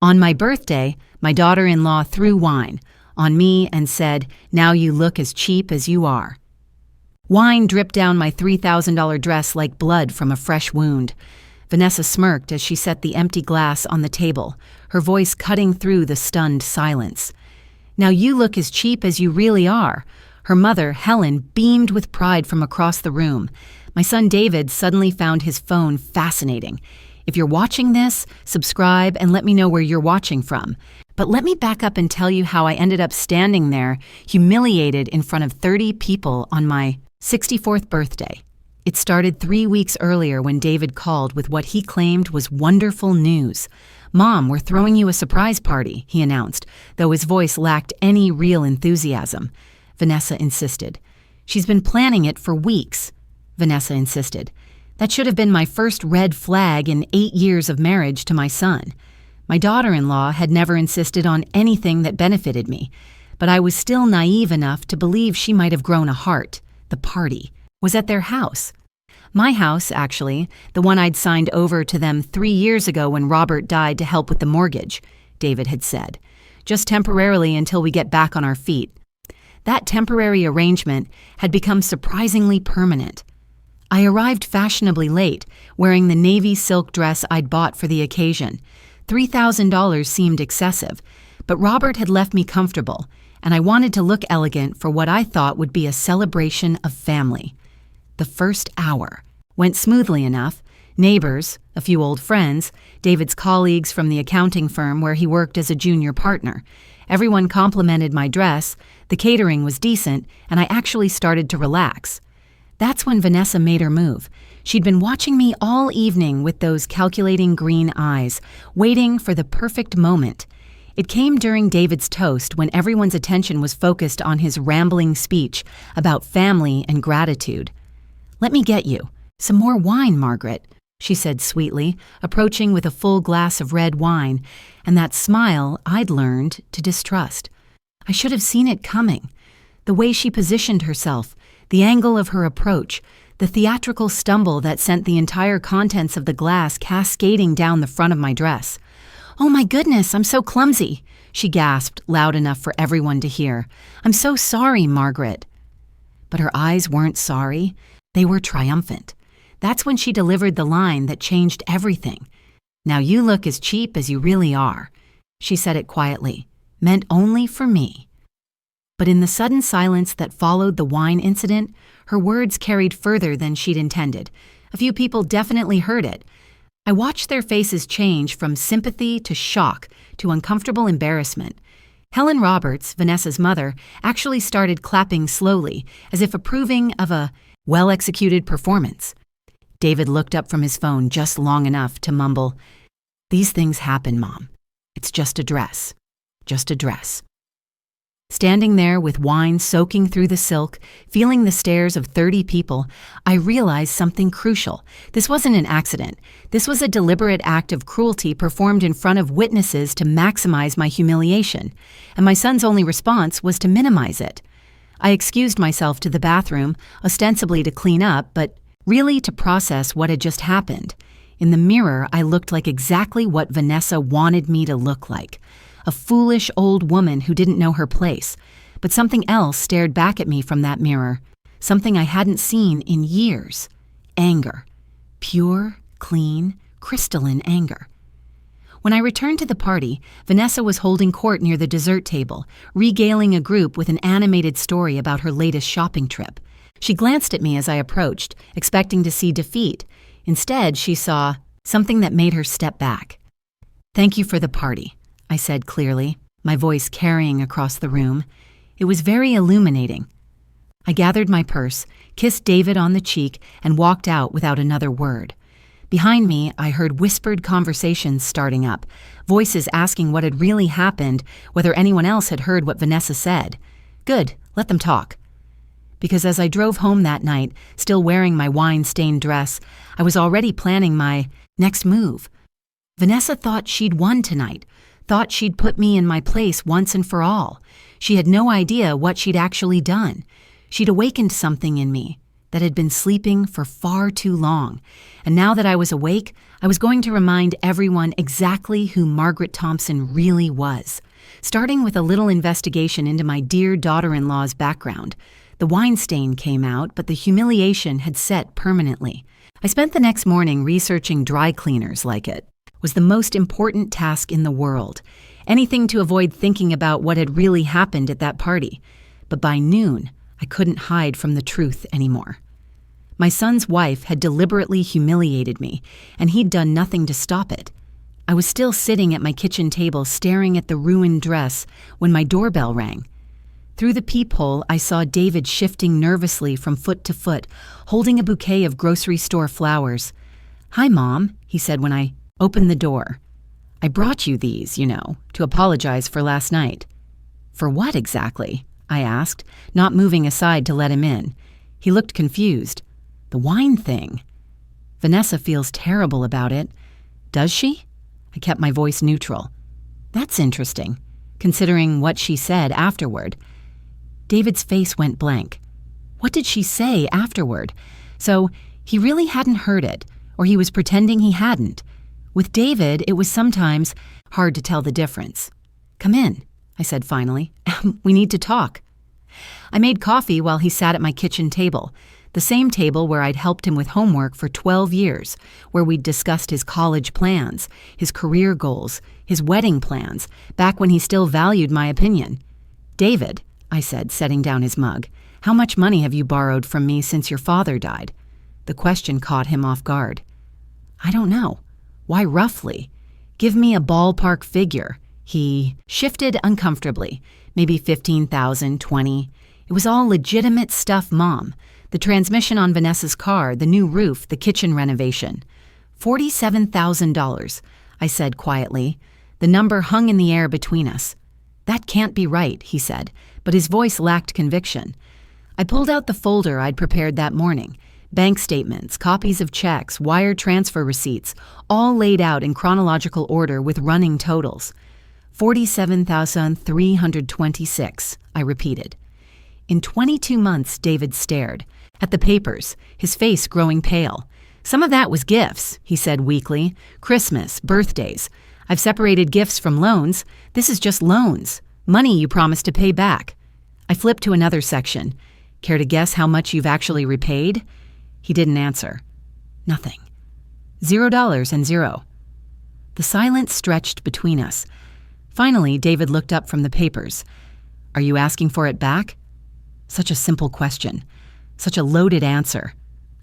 On my birthday, my daughter-in-law threw wine on me and said, "Now you look as cheap as you are." Wine dripped down my $3,000 dress like blood from a fresh wound. Vanessa smirked as she set the empty glass on the table, her voice cutting through the stunned silence. "Now you look as cheap as you really are." Her mother, Helen, beamed with pride from across the room. My son David suddenly found his phone fascinating. "If you're watching this, subscribe and let me know where you're watching from. But let me back up and tell you how I ended up standing there, humiliated in front of 30 people on my 64th birthday. It started 3 weeks earlier when David called with what he claimed was wonderful news. "Mom, we're throwing you a surprise party," he announced, though his voice lacked any real enthusiasm. Vanessa insisted. "She's been planning it for weeks," Vanessa insisted. That should have been my first red flag in 8 years of marriage to my son. My daughter-in-law had never insisted on anything that benefited me, but I was still naive enough to believe she might have grown a heart. The party was at their house. My house, actually, the one I'd signed over to them 3 years ago when Robert died to help with the mortgage, David had said. "Just temporarily until we get back on our feet." That temporary arrangement had become surprisingly permanent. I arrived fashionably late, wearing the navy silk dress I'd bought for the occasion. $3,000 seemed excessive, but Robert had left me comfortable, and I wanted to look elegant for what I thought would be a celebration of family. The first hour went smoothly enough. Neighbors, a few old friends, David's colleagues from the accounting firm where he worked as a junior partner. Everyone complimented my dress, the catering was decent, and I actually started to relax. That's when Vanessa made her move. She'd been watching me all evening with those calculating green eyes, waiting for the perfect moment. It came during David's toast when everyone's attention was focused on his rambling speech about family and gratitude. "Let me get you some more wine, Margaret," she said sweetly, approaching with a full glass of red wine, and that smile I'd learned to distrust. I should have seen it coming. The way she positioned herself, the angle of her approach, the theatrical stumble that sent the entire contents of the glass cascading down the front of my dress. "Oh my goodness, I'm so clumsy," she gasped loud enough for everyone to hear. "I'm so sorry, Margaret." But her eyes weren't sorry. They were triumphant. That's when she delivered the line that changed everything. "Now you look as cheap as you really are." She said it quietly, meant only for me. But in the sudden silence that followed the wine incident, her words carried further than she'd intended. A few people definitely heard it. I watched their faces change from sympathy to shock to uncomfortable embarrassment. Helen Roberts, Vanessa's mother, actually started clapping slowly, as if approving of a well-executed performance. David looked up from his phone just long enough to mumble, "These things happen, Mom. It's just a dress. Just a dress." Standing there with wine soaking through the silk, feeling the stares of 30 people, I realized something crucial. This wasn't an accident. This was a deliberate act of cruelty performed in front of witnesses to maximize my humiliation, and my son's only response was to minimize it. I excused myself to the bathroom, ostensibly to clean up, but really to process what had just happened. In the mirror, I looked like exactly what Vanessa wanted me to look like. A foolish old woman who didn't know her place. But something else stared back at me from that mirror. Something I hadn't seen in years. Anger. Pure, clean, crystalline anger. When I returned to the party, Vanessa was holding court near the dessert table, regaling a group with an animated story about her latest shopping trip. She glanced at me as I approached, expecting to see defeat. Instead, she saw something that made her step back. "Thank you for the party," I said clearly, my voice carrying across the room. It was very illuminating. I gathered my purse, kissed David on the cheek, and walked out without another word. Behind me, I heard whispered conversations starting up, voices asking what had really happened, whether anyone else had heard what Vanessa said. Good, let them talk. Because as I drove home that night, still wearing my wine-stained dress, I was already planning my next move. Vanessa thought she'd won tonight, thought she'd put me in my place once and for all. She had no idea what she'd actually done. She'd awakened something in me, that had been sleeping for far too long. And now that I was awake, I was going to remind everyone exactly who Margaret Thompson really was. Starting with a little investigation into my dear daughter-in-law's background. The wine stain came out, but the humiliation had set permanently. I spent the next morning researching dry cleaners like it. It was the most important task in the world. Anything to avoid thinking about what had really happened at that party. But by noon, I couldn't hide from the truth anymore. My son's wife had deliberately humiliated me, and he'd done nothing to stop it. I was still sitting at my kitchen table staring at the ruined dress when my doorbell rang. Through the peephole, I saw David shifting nervously from foot to foot, holding a bouquet of grocery store flowers. "Hi, Mom," he said when I opened the door. "I brought you these, to apologize for last night." "For what exactly?" I asked, not moving aside to let him in. He looked confused. "The wine thing. Vanessa feels terrible about it." "Does she?" I kept my voice neutral. "That's interesting, considering what she said afterward." David's face went blank. What did she say afterward? So he really hadn't heard it, or he was pretending he hadn't. With David, it was sometimes hard to tell the difference. "Come in," I said finally. "We need to talk." I made coffee while he sat at my kitchen table, the same table where I'd helped him with homework for 12 years, where we'd discussed his college plans, his career goals, his wedding plans, back when he still valued my opinion. "David," I said, setting down his mug, "how much money have you borrowed from me since your father died?" The question caught him off guard. "I don't know. Why roughly? Give me a ballpark figure." He shifted uncomfortably. Maybe 15,000, 20. It was all legitimate stuff, Mom. The transmission on Vanessa's car, the new roof, the kitchen renovation. $47,000, I said quietly. The number hung in the air between us. "That can't be right," he said, but his voice lacked conviction. I pulled out the folder I'd prepared that morning. Bank statements, copies of checks, wire transfer receipts, all laid out in chronological order with running totals. 47,326, I repeated. In 22 months, David stared. At the papers, his face growing pale. "Some of that was gifts," he said weakly. "Christmas, birthdays. I've separated gifts from loans. This is just loans. Money you promised to pay back." I flipped to another section. "Care to guess how much you've actually repaid?" He didn't answer. Nothing. $0 and zero. The silence stretched between us. Finally, David looked up from the papers. "Are you asking for it back?" Such a simple question. Such a loaded answer.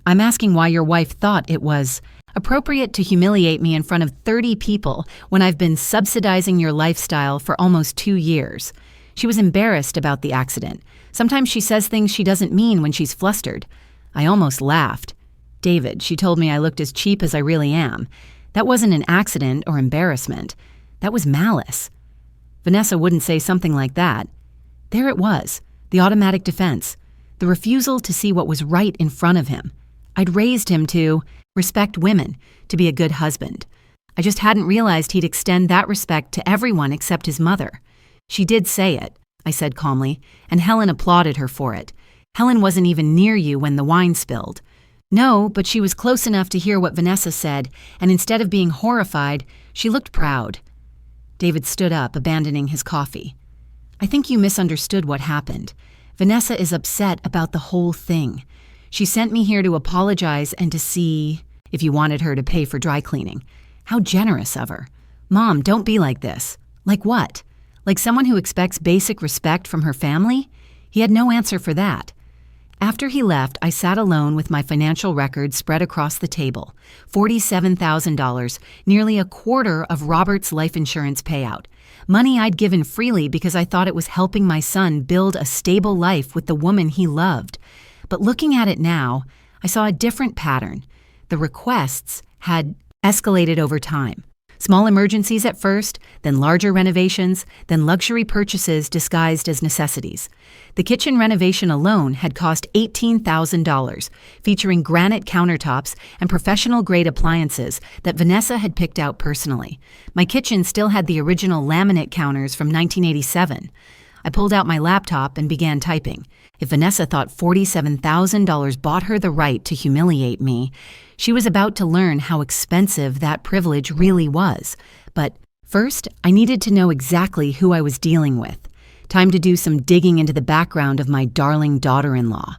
"I'm asking why your wife thought it was appropriate to humiliate me in front of 30 people when I've been subsidizing your lifestyle for almost 2 years. She was embarrassed about the accident. Sometimes she says things she doesn't mean when she's flustered." I almost laughed. "David, she told me I looked as cheap as I really am. That wasn't an accident or embarrassment. That was malice." Vanessa wouldn't say something like that. There it was, the automatic defense, the refusal to see what was right in front of him. I'd raised him to respect women, to be a good husband. I just hadn't realized he'd extend that respect to everyone except his mother. "She did say it," I said calmly, and Helen applauded her for it. "Helen wasn't even near you when the wine spilled." "No, but she was close enough to hear what Vanessa said, and instead of being horrified, she looked proud." David stood up, abandoning his coffee. "I think you misunderstood what happened. Vanessa is upset about the whole thing. She sent me here to apologize and to see if you wanted her to pay for dry cleaning. How generous of her. Mom, don't be like this." "Like what? Like someone who expects basic respect from her family?" He had no answer for that. After he left, I sat alone with my financial records spread across the table. $47,000, nearly a quarter of Robert's life insurance payout. Money I'd given freely because I thought it was helping my son build a stable life with the woman he loved. But looking at it now, I saw a different pattern. The requests had escalated over time. Small emergencies at first, then larger renovations, then luxury purchases disguised as necessities. The kitchen renovation alone had cost $18,000, featuring granite countertops and professional-grade appliances that Vanessa had picked out personally. My kitchen still had the original laminate counters from 1987. I pulled out my laptop and began typing. If Vanessa thought $47,000 bought her the right to humiliate me, she was about to learn how expensive that privilege really was. But first, I needed to know exactly who I was dealing with. Time to do some digging into the background of my darling daughter-in-law.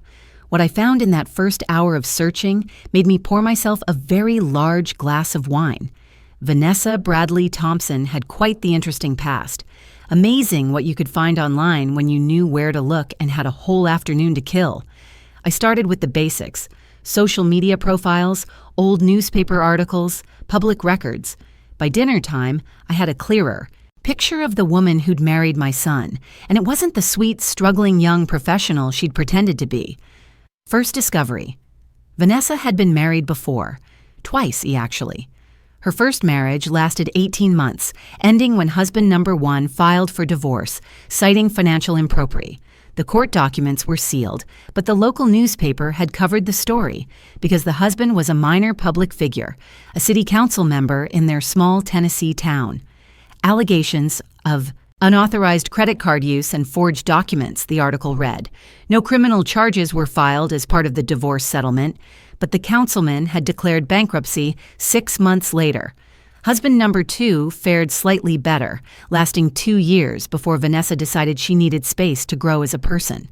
What I found in that first hour of searching made me pour myself a very large glass of wine. Vanessa Bradley Thompson had quite the interesting past. Amazing what you could find online when you knew where to look and had a whole afternoon to kill. I started with the basics: social media profiles, old newspaper articles, public records. By dinner time, I had a clearer picture of the woman who'd married my son, and it wasn't the sweet, struggling young professional she'd pretended to be. First discovery. Vanessa had been married before. Twice, actually. Her first marriage lasted 18 months, ending when husband number one filed for divorce, citing financial impropriety. The court documents were sealed, but the local newspaper had covered the story because the husband was a minor public figure, a city council member in their small Tennessee town. Allegations of unauthorized credit card use and forged documents, the article read. No criminal charges were filed as part of the divorce settlement, but the councilman had declared bankruptcy 6 months later. Husband number two fared slightly better, lasting 2 years before Vanessa decided she needed space to grow as a person.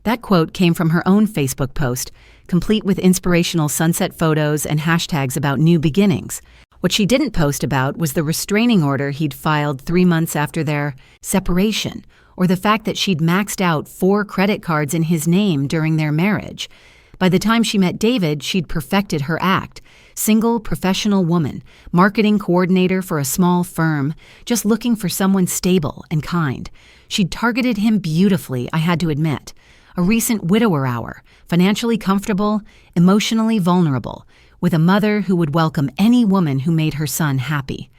That quote came from her own Facebook post, complete with inspirational sunset photos and hashtags about new beginnings. What she didn't post about was the restraining order he'd filed 3 months after their separation, or the fact that she'd maxed out 4 credit cards in his name during their marriage. By the time she met David, she'd perfected her act. Single, professional woman, marketing coordinator for a small firm, just looking for someone stable and kind. She'd targeted him beautifully, I had to admit. A recent widower hour, financially comfortable, emotionally vulnerable, with a mother who would welcome any woman who made her son happy.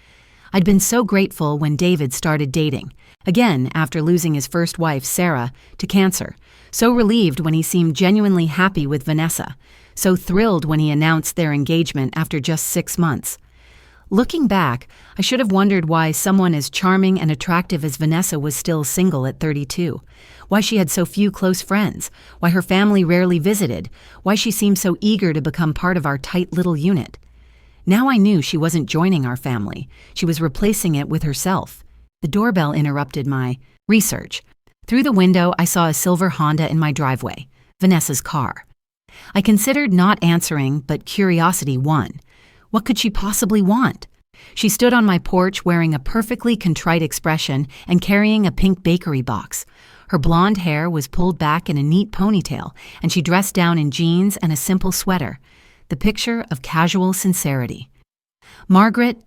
I'd been so grateful when David started dating, again after losing his first wife, Sarah, to cancer. So relieved when he seemed genuinely happy with Vanessa. So thrilled when he announced their engagement after just 6 months. Looking back, I should have wondered why someone as charming and attractive as Vanessa was still single at 32. Why she had so few close friends. Why her family rarely visited. Why she seemed so eager to become part of our tight little unit. Now I knew she wasn't joining our family. She was replacing it with herself. The doorbell interrupted my research. Through the window, I saw a silver Honda in my driveway, Vanessa's car. I considered not answering, but curiosity won. What could she possibly want? She stood on my porch wearing a perfectly contrite expression and carrying a pink bakery box. Her blonde hair was pulled back in a neat ponytail, and she dressed down in jeans and a simple sweater, the picture of casual sincerity. "Margaret,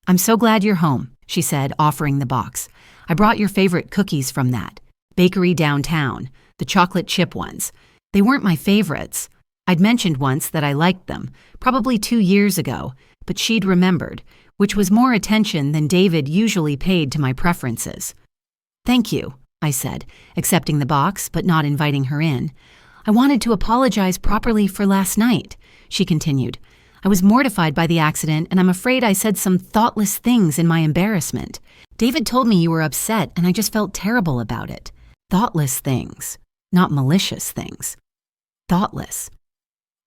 I'm so glad you're home," she said, offering the box. "I brought your favorite cookies from that bakery downtown, the chocolate chip ones. They weren't my favorites. I'd mentioned once that I liked them, probably 2 years ago, but she'd remembered, which was more attention than David usually paid to my preferences. "Thank you," I said, accepting the box but not inviting her in. "I wanted to apologize properly for last night," she continued. "I was mortified by the accident, and I'm afraid I said some thoughtless things in my embarrassment. David told me you were upset, and I just felt terrible about it. Thoughtless things, not malicious things. Thoughtless.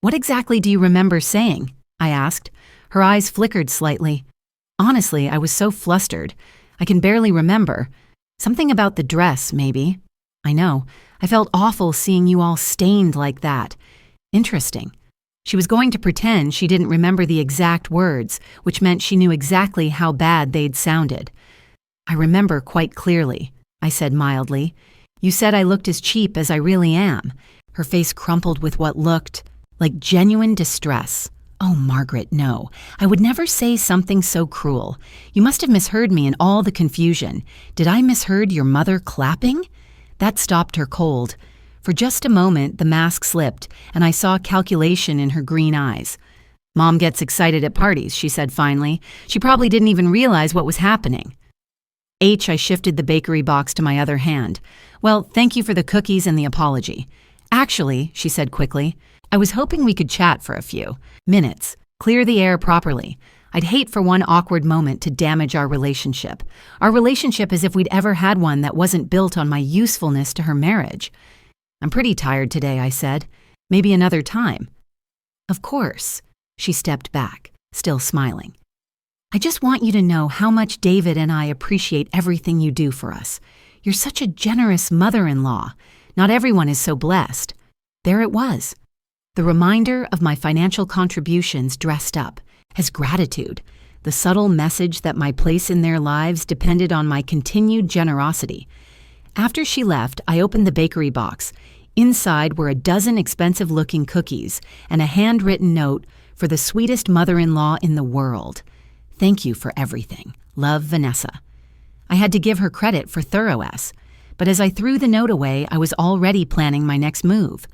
What exactly do you remember saying?" I asked. Her eyes flickered slightly. Honestly, I was so flustered. I can barely remember. Something about the dress, maybe. I know. I felt awful seeing you all stained like that. Interesting. She was going to pretend she didn't remember the exact words, which meant she knew exactly how bad they'd sounded. "I remember quite clearly," I said mildly. "You said I looked as cheap as I really am." Her face crumpled with what looked like genuine distress. "Oh, Margaret, no. I would never say something so cruel. You must have misheard me in all the confusion. Did I misheard your mother clapping?" That stopped her cold. For just a moment, the mask slipped, and I saw calculation in her green eyes. "Mom gets excited at parties," she said finally. "She probably didn't even realize what was happening." I shifted the bakery box to my other hand. "Well, thank you for the cookies and the apology. Actually," she said quickly, "I was hoping we could chat for a few minutes, clear the air properly. I'd hate for one awkward moment to damage our relationship. Our relationship as if we'd ever had one that wasn't built on my usefulness to her marriage. I'm pretty tired today, I said. Maybe another time. Of course. She stepped back, still smiling. I just want you to know how much David and I appreciate everything you do for us. You're such a generous mother-in-law. Not everyone is so blessed. There it was. The reminder of my financial contributions dressed up as gratitude, the subtle message that my place in their lives depended on my continued generosity. After she left, I opened the bakery box. Inside were a dozen expensive-looking cookies and a handwritten note for the sweetest mother-in-law in the world. Thank you for everything. Love, Vanessa. I had to give her credit for thoroughness, but as I threw the note away, I was already planning my next move.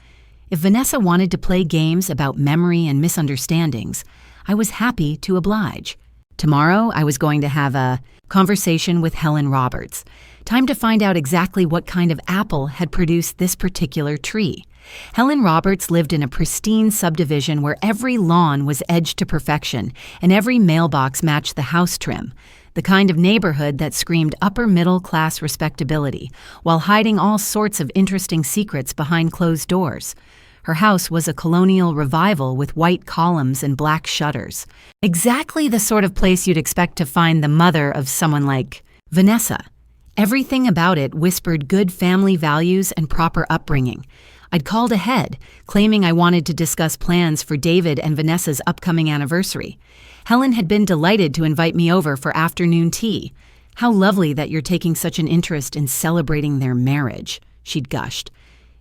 If Vanessa wanted to play games about memory and misunderstandings, I was happy to oblige. Tomorrow, I was going to have a conversation with Helen Roberts. Time to find out exactly what kind of apple had produced this particular tree. Helen Roberts lived in a pristine subdivision where every lawn was edged to perfection and every mailbox matched the house trim, the kind of neighborhood that screamed upper-middle-class respectability while hiding all sorts of interesting secrets behind closed doors. Her house was a colonial revival with white columns and black shutters. Exactly the sort of place you'd expect to find the mother of someone like Vanessa. Everything about it whispered good family values and proper upbringing. I'd called ahead, claiming I wanted to discuss plans for David and Vanessa's upcoming anniversary. Helen had been delighted to invite me over for afternoon tea. How lovely that you're taking such an interest in celebrating their marriage, she'd gushed.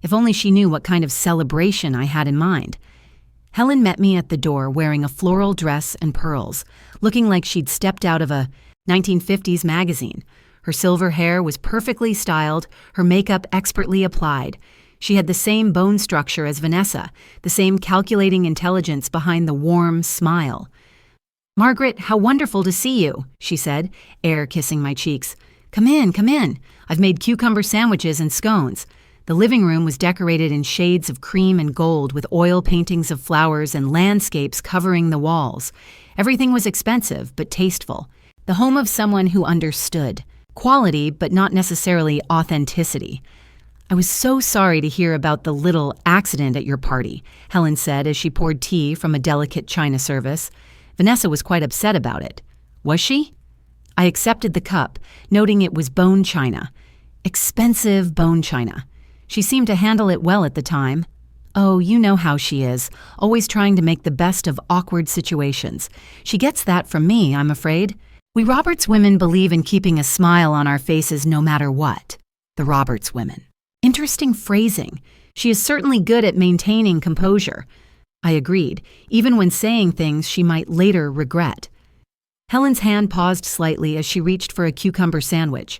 If only she knew what kind of celebration I had in mind. Helen met me at the door wearing a floral dress and pearls, looking like she'd stepped out of a 1950s magazine. Her silver hair was perfectly styled, her makeup expertly applied. She had the same bone structure as Vanessa, the same calculating intelligence behind the warm smile. "Margaret, how wonderful to see you," she said, air kissing my cheeks. Come in. I've made cucumber sandwiches and scones." The living room was decorated in shades of cream and gold with oil paintings of flowers and landscapes covering the walls. Everything was expensive but tasteful. The home of someone who understood. Quality, but not necessarily authenticity. "I was so sorry to hear about the little accident at your party," Helen said as she poured tea from a delicate china service. Vanessa was quite upset about it. Was she? I accepted the cup, noting it was bone china. Expensive bone china. She seemed to handle it well at the time. Oh, you know how she is, always trying to make the best of awkward situations. She gets that from me, I'm afraid. We Roberts women believe in keeping a smile on our faces no matter what. The Roberts women. Interesting phrasing. She is certainly good at maintaining composure. I agreed, even when saying things she might later regret. Helen's hand paused slightly as she reached for a cucumber sandwich.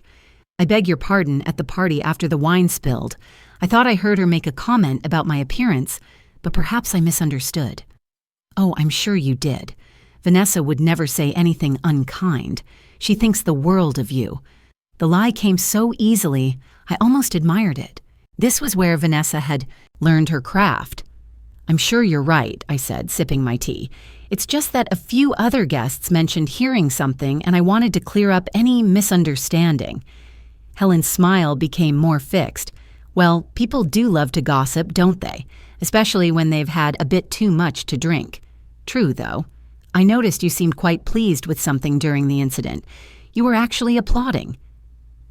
"I beg your pardon at the party after the wine spilled. I thought I heard her make a comment about my appearance, but perhaps I misunderstood." "Oh, I'm sure you did. Vanessa would never say anything unkind. She thinks the world of you." The lie came so easily, I almost admired it. This was where Vanessa had learned her craft. "I'm sure you're right," I said, sipping my tea. "It's just that a few other guests mentioned hearing something, and I wanted to clear up any misunderstanding." Helen's smile became more fixed. "Well, people do love to gossip, don't they? Especially when they've had a bit too much to drink. True, though. I noticed you seemed quite pleased with something during the incident. You were actually applauding."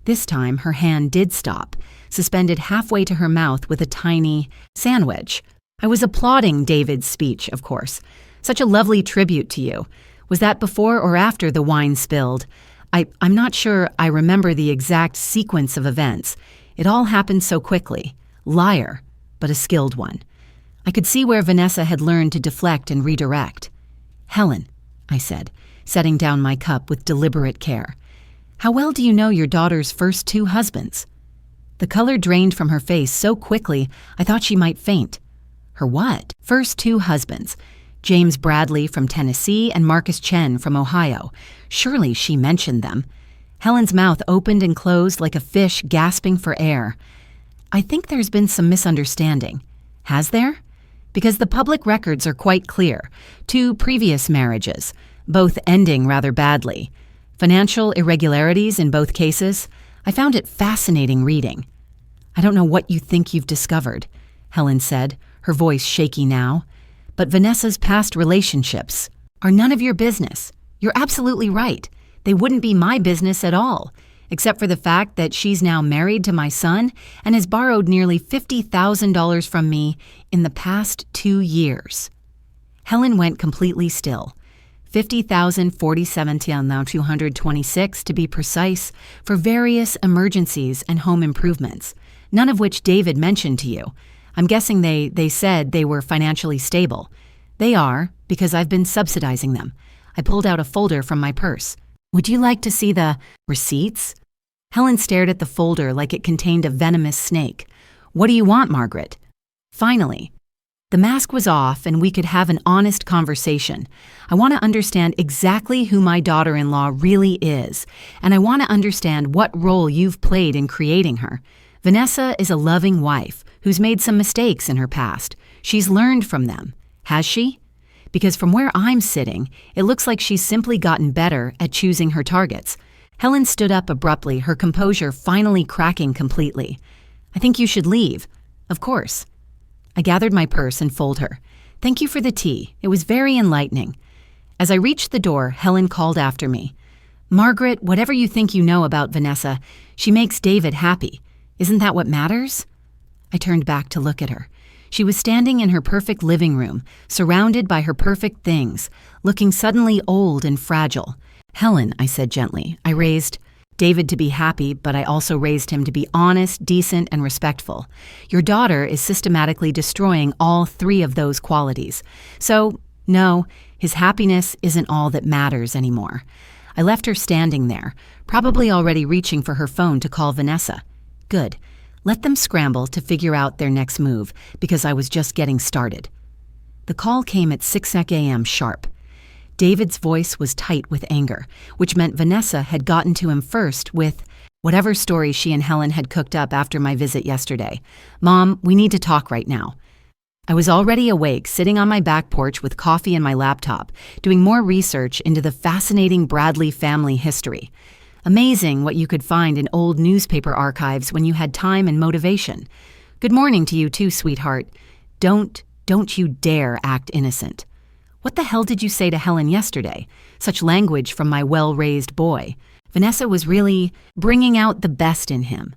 This time, her hand did stop, suspended halfway to her mouth with a tiny sandwich. "I was applauding David's speech, of course. Such a lovely tribute to you. Was that before or after the wine spilled? I'm not sure I remember the exact sequence of events. It all happened so quickly. Liar, but a skilled one." I could see where Vanessa had learned to deflect and redirect. "Helen," I said, setting down my cup with deliberate care. "How well do you know your daughter's first two husbands?" The color drained from her face so quickly I thought she might faint. Her what? First two husbands. James Bradley from Tennessee and Marcus Chen from Ohio. Surely she mentioned them. Helen's mouth opened and closed like a fish gasping for air. "I think there's been some misunderstanding." "Has there?" "Because the public records are quite clear. 2 previous marriages. both ending rather badly. Financial irregularities in both cases. I found it fascinating reading. I don't know what you think you've discovered, Helen said, her voice shaky now. But Vanessa's past relationships are none of your business. You're absolutely right. They wouldn't be my business at all, except for the fact that she's now married to my son and has borrowed nearly $50,000 from me in the past 2 years. Helen went completely still. $50,047,226 to be precise, for various emergencies and home improvements, none of which David mentioned to you. I'm guessing they said they were financially stable. They are, because I've been subsidizing them. I pulled out a folder from my purse. Would you like to see the receipts? Helen stared at the folder like it contained a venomous snake. What do you want, Margaret? Finally, the mask was off and we could have an honest conversation. I want to understand exactly who my daughter-in-law really is, and I want to understand what role you've played in creating her. Vanessa is a loving wife who's made some mistakes in her past. She's learned from them. Has she? Because from where I'm sitting, it looks like she's simply gotten better at choosing her targets. Helen stood up abruptly, her composure finally cracking completely. I think you should leave. Of course. I gathered my purse and folded her. Thank you for the tea. It was very enlightening. As I reached the door, Helen called after me. Margaret, whatever you think you know about Vanessa, she makes David happy. Isn't that what matters? I turned back to look at her. She was standing in her perfect living room, surrounded by her perfect things, looking suddenly old and fragile. Helen, I said gently, I raised David to be happy, but I also raised him to be honest, decent, and respectful. Your daughter is systematically destroying all 3 of those qualities. So, no, his happiness isn't all that matters anymore. I left her standing there, probably already reaching for her phone to call Vanessa. Good. Let them scramble to figure out their next move, because I was just getting started. The call came at 6 a.m. sharp. David's voice was tight with anger, which meant Vanessa had gotten to him first with whatever story she and Helen had cooked up after my visit yesterday. Mom, we need to talk right now. I was already awake, sitting on my back porch with coffee and my laptop, doing more research into the fascinating Bradley family history. Amazing what you could find in old newspaper archives when you had time and motivation. Good morning to you too, sweetheart. Don't you dare act innocent. What the hell did you say to Helen yesterday? Such language from my well-raised boy. Vanessa was really bringing out the best in him.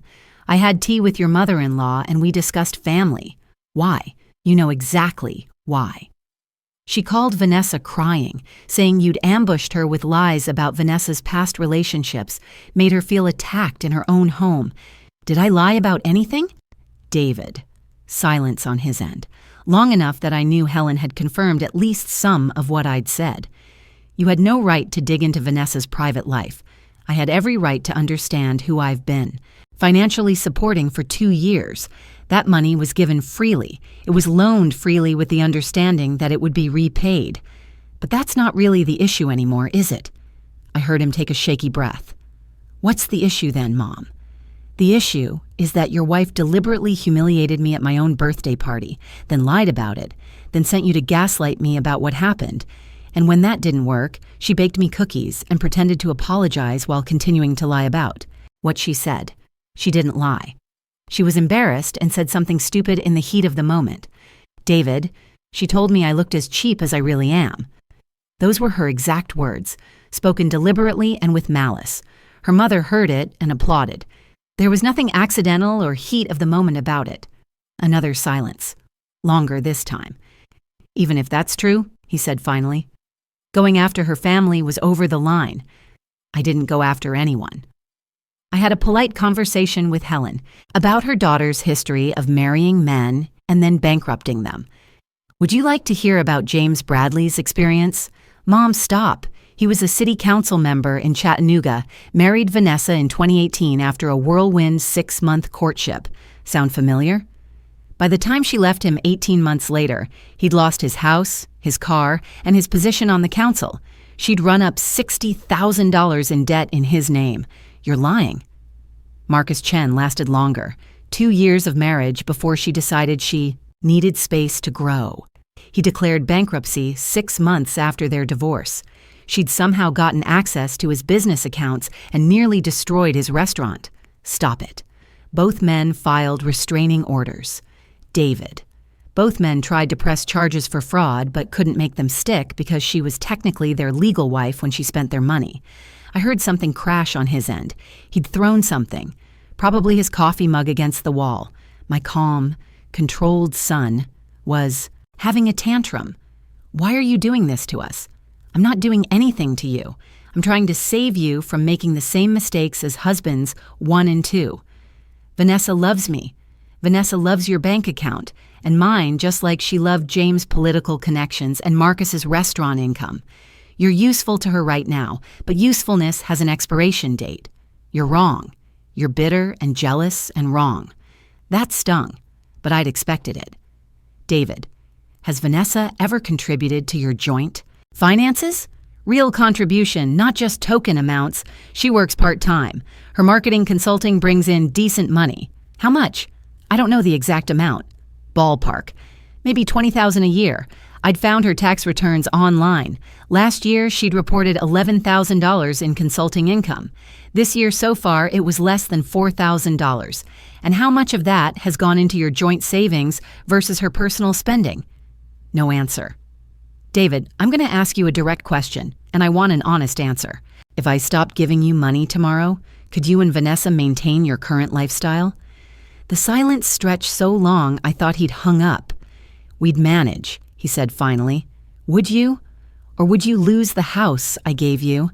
I had tea with your mother-in-law and we discussed family. Why? You know exactly why. She called Vanessa crying, saying you'd ambushed her with lies about Vanessa's past relationships, made her feel attacked in her own home. Did I lie about anything? David. Silence on his end. Long enough that I knew Helen had confirmed at least some of what I'd said. You had no right to dig into Vanessa's private life. I had every right to understand who I've been. Financially supporting for 2 years. That money was given freely. It was loaned freely with the understanding that it would be repaid. But that's not really the issue anymore, is it? I heard him take a shaky breath. What's the issue then, Mom? The issue is that your wife deliberately humiliated me at my own birthday party, then lied about it, then sent you to gaslight me about what happened. And when that didn't work, she baked me cookies and pretended to apologize while continuing to lie about what she said. She didn't lie. She was embarrassed and said something stupid in the heat of the moment. David, she told me I looked as cheap as I really am. Those were her exact words, spoken deliberately and with malice. Her mother heard it and applauded. There was nothing accidental or heat of the moment about it. Another silence. Longer this time. Even if that's true, he said finally. Going after her family was over the line. I didn't go after anyone. I had a polite conversation with Helen about her daughter's history of marrying men and then bankrupting them. Would you like to hear about James Bradley's experience? Mom, stop. He was a city council member in Chattanooga, married Vanessa in 2018 after a whirlwind 6-month courtship. Sound familiar? By the time she left him 18 months later, he'd lost his house, his car, and his position on the council. She'd run up $60,000 in debt in his name. You're lying. Marcus Chen lasted longer, 2 years of marriage before she decided she needed space to grow. He declared bankruptcy 6 months after their divorce. She'd somehow gotten access to his business accounts and nearly destroyed his restaurant. Stop it. Both men filed restraining orders. David. Both men tried to press charges for fraud but couldn't make them stick because she was technically their legal wife when she spent their money. I heard something crash on his end. He'd thrown something, probably his coffee mug against the wall. My calm, controlled son was having a tantrum. Why are you doing this to us? I'm not doing anything to you. I'm trying to save you from making the same mistakes as husbands 1 and 2. Vanessa loves me. Vanessa loves your bank account, and mine just like she loved James' political connections and Marcus's restaurant income. You're useful to her right now, but usefulness has an expiration date. You're wrong. You're bitter and jealous and wrong. That stung, but I'd expected it. David, has Vanessa ever contributed to your joint finances? Real contribution, not just token amounts. She works part-time. Her marketing consulting brings in decent money. How much? I don't know the exact amount. Ballpark. Maybe $20,000 a year. I'd found her tax returns online. Last year, she'd reported $11,000 in consulting income. This year so far, it was less than $4,000. And how much of that has gone into your joint savings versus her personal spending? No answer. David, I'm going to ask you a direct question, and I want an honest answer. If I stopped giving you money tomorrow, could you and Vanessa maintain your current lifestyle? The silence stretched so long I thought he'd hung up. We'd manage, he said finally. Would you? Or would you lose the house I gave you?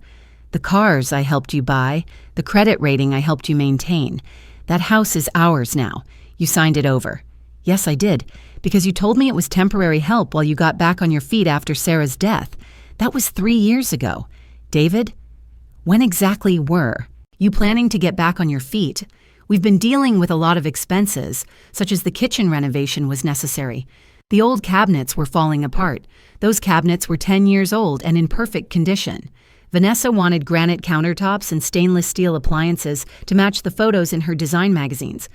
The cars I helped you buy, the credit rating I helped you maintain. That house is ours now. You signed it over. Yes, I did, because you told me it was temporary help while you got back on your feet after Sarah's death. That was 3 years ago. David, when exactly were you planning to get back on your feet? We've been dealing with a lot of expenses, such as the kitchen renovation was necessary. The old cabinets were falling apart. Those cabinets were 10 years old and in perfect condition. Vanessa wanted granite countertops and stainless steel appliances to match the photos in her design magazines.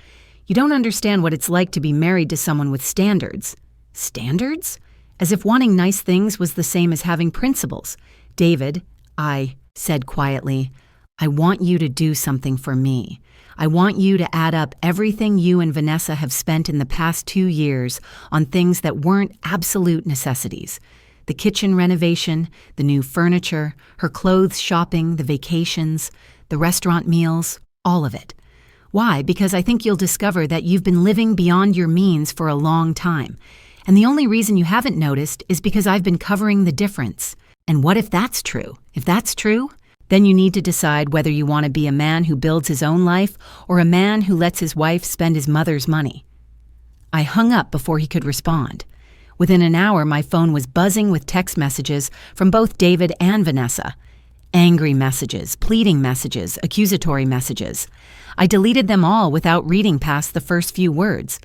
You don't understand what it's like to be married to someone with standards. Standards? As if wanting nice things was the same as having principles. David, I said quietly, I want you to do something for me. I want you to add up everything you and Vanessa have spent in the past 2 years on things that weren't absolute necessities. The kitchen renovation, the new furniture, her clothes shopping, the vacations, the restaurant meals, all of it. Why? Because I think you'll discover that you've been living beyond your means for a long time. And the only reason you haven't noticed is because I've been covering the difference. And what if that's true? If that's true, then you need to decide whether you want to be a man who builds his own life or a man who lets his wife spend his mother's money. I hung up before he could respond. Within an hour, my phone was buzzing with text messages from both David and Vanessa. Angry messages, pleading messages, accusatory messages. I deleted them all without reading past the first few words.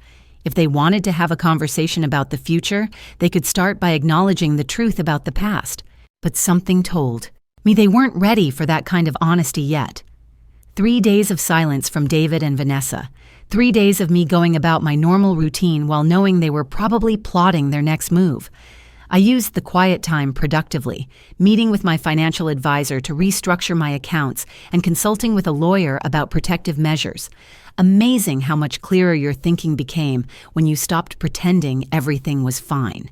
If they wanted to have a conversation about the future, they could start by acknowledging the truth about the past. But something told me they weren't ready for that kind of honesty yet. 3 days of silence from David and Vanessa. 3 days of me going about my normal routine while knowing they were probably plotting their next move. I used the quiet time productively, meeting with my financial advisor to restructure my accounts and consulting with a lawyer about protective measures. Amazing how much clearer your thinking became when you stopped pretending everything was fine.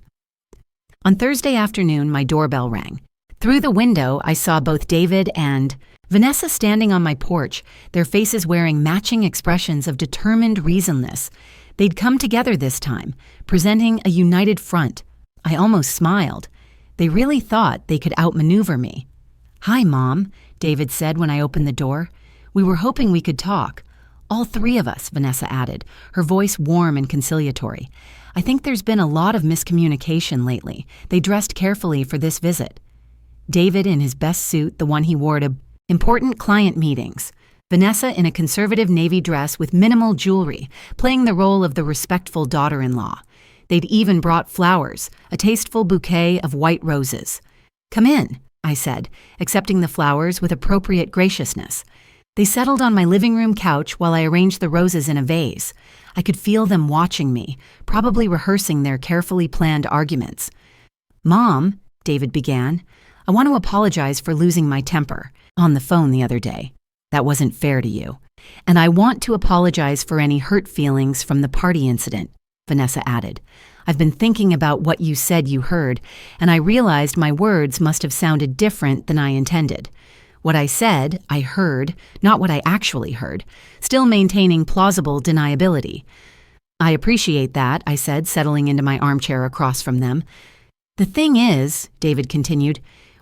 On Thursday afternoon, my doorbell rang. Through the window, I saw both David and Vanessa standing on my porch, their faces wearing matching expressions of determined reasonness. They'd come together this time, presenting a united front. I almost smiled. They really thought they could outmaneuver me. "Hi, Mom," David said when I opened the door. "We were hoping we could talk." "All 3 of us," Vanessa added, her voice warm and conciliatory. "I think there's been a lot of miscommunication lately. They dressed carefully for this visit." David in his best suit, the one he wore to important client meetings. Vanessa in a conservative navy dress with minimal jewelry, playing the role of the respectful daughter-in-law. They'd even brought flowers, a tasteful bouquet of white roses. "Come in," I said, accepting the flowers with appropriate graciousness. They settled on my living room couch while I arranged the roses in a vase. I could feel them watching me, probably rehearsing their carefully planned arguments. "Mom," David began, I want to apologize for losing my temper on the phone the other day. That wasn't fair to you. And I want to apologize for any hurt feelings from the party incident, Vanessa added. I've been thinking about what you said you heard, and I realized my words must have sounded different than I intended. What I said, I heard, not what I actually heard, still maintaining plausible deniability. I appreciate that, I said, settling into my armchair across from them. The thing is, David continued,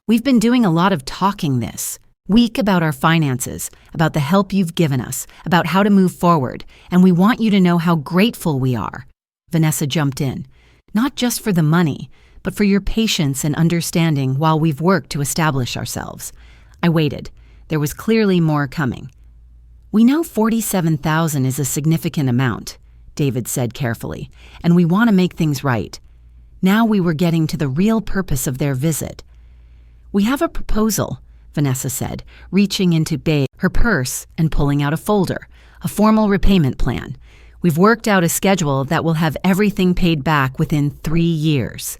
we've been doing a lot of talking this week about our finances, about the help you've given us, about how to move forward, and we want you to know how grateful we are. Vanessa jumped in. Not just for the money, but for your patience and understanding while we've worked to establish ourselves. I waited. There was clearly more coming. We know $47,000 is a significant amount, David said carefully, and we want to make things right. Now we were getting to the real purpose of their visit. We have a proposal, Vanessa said, reaching into her purse and pulling out a folder, a formal repayment plan. We've worked out a schedule that will have everything paid back within 3 years.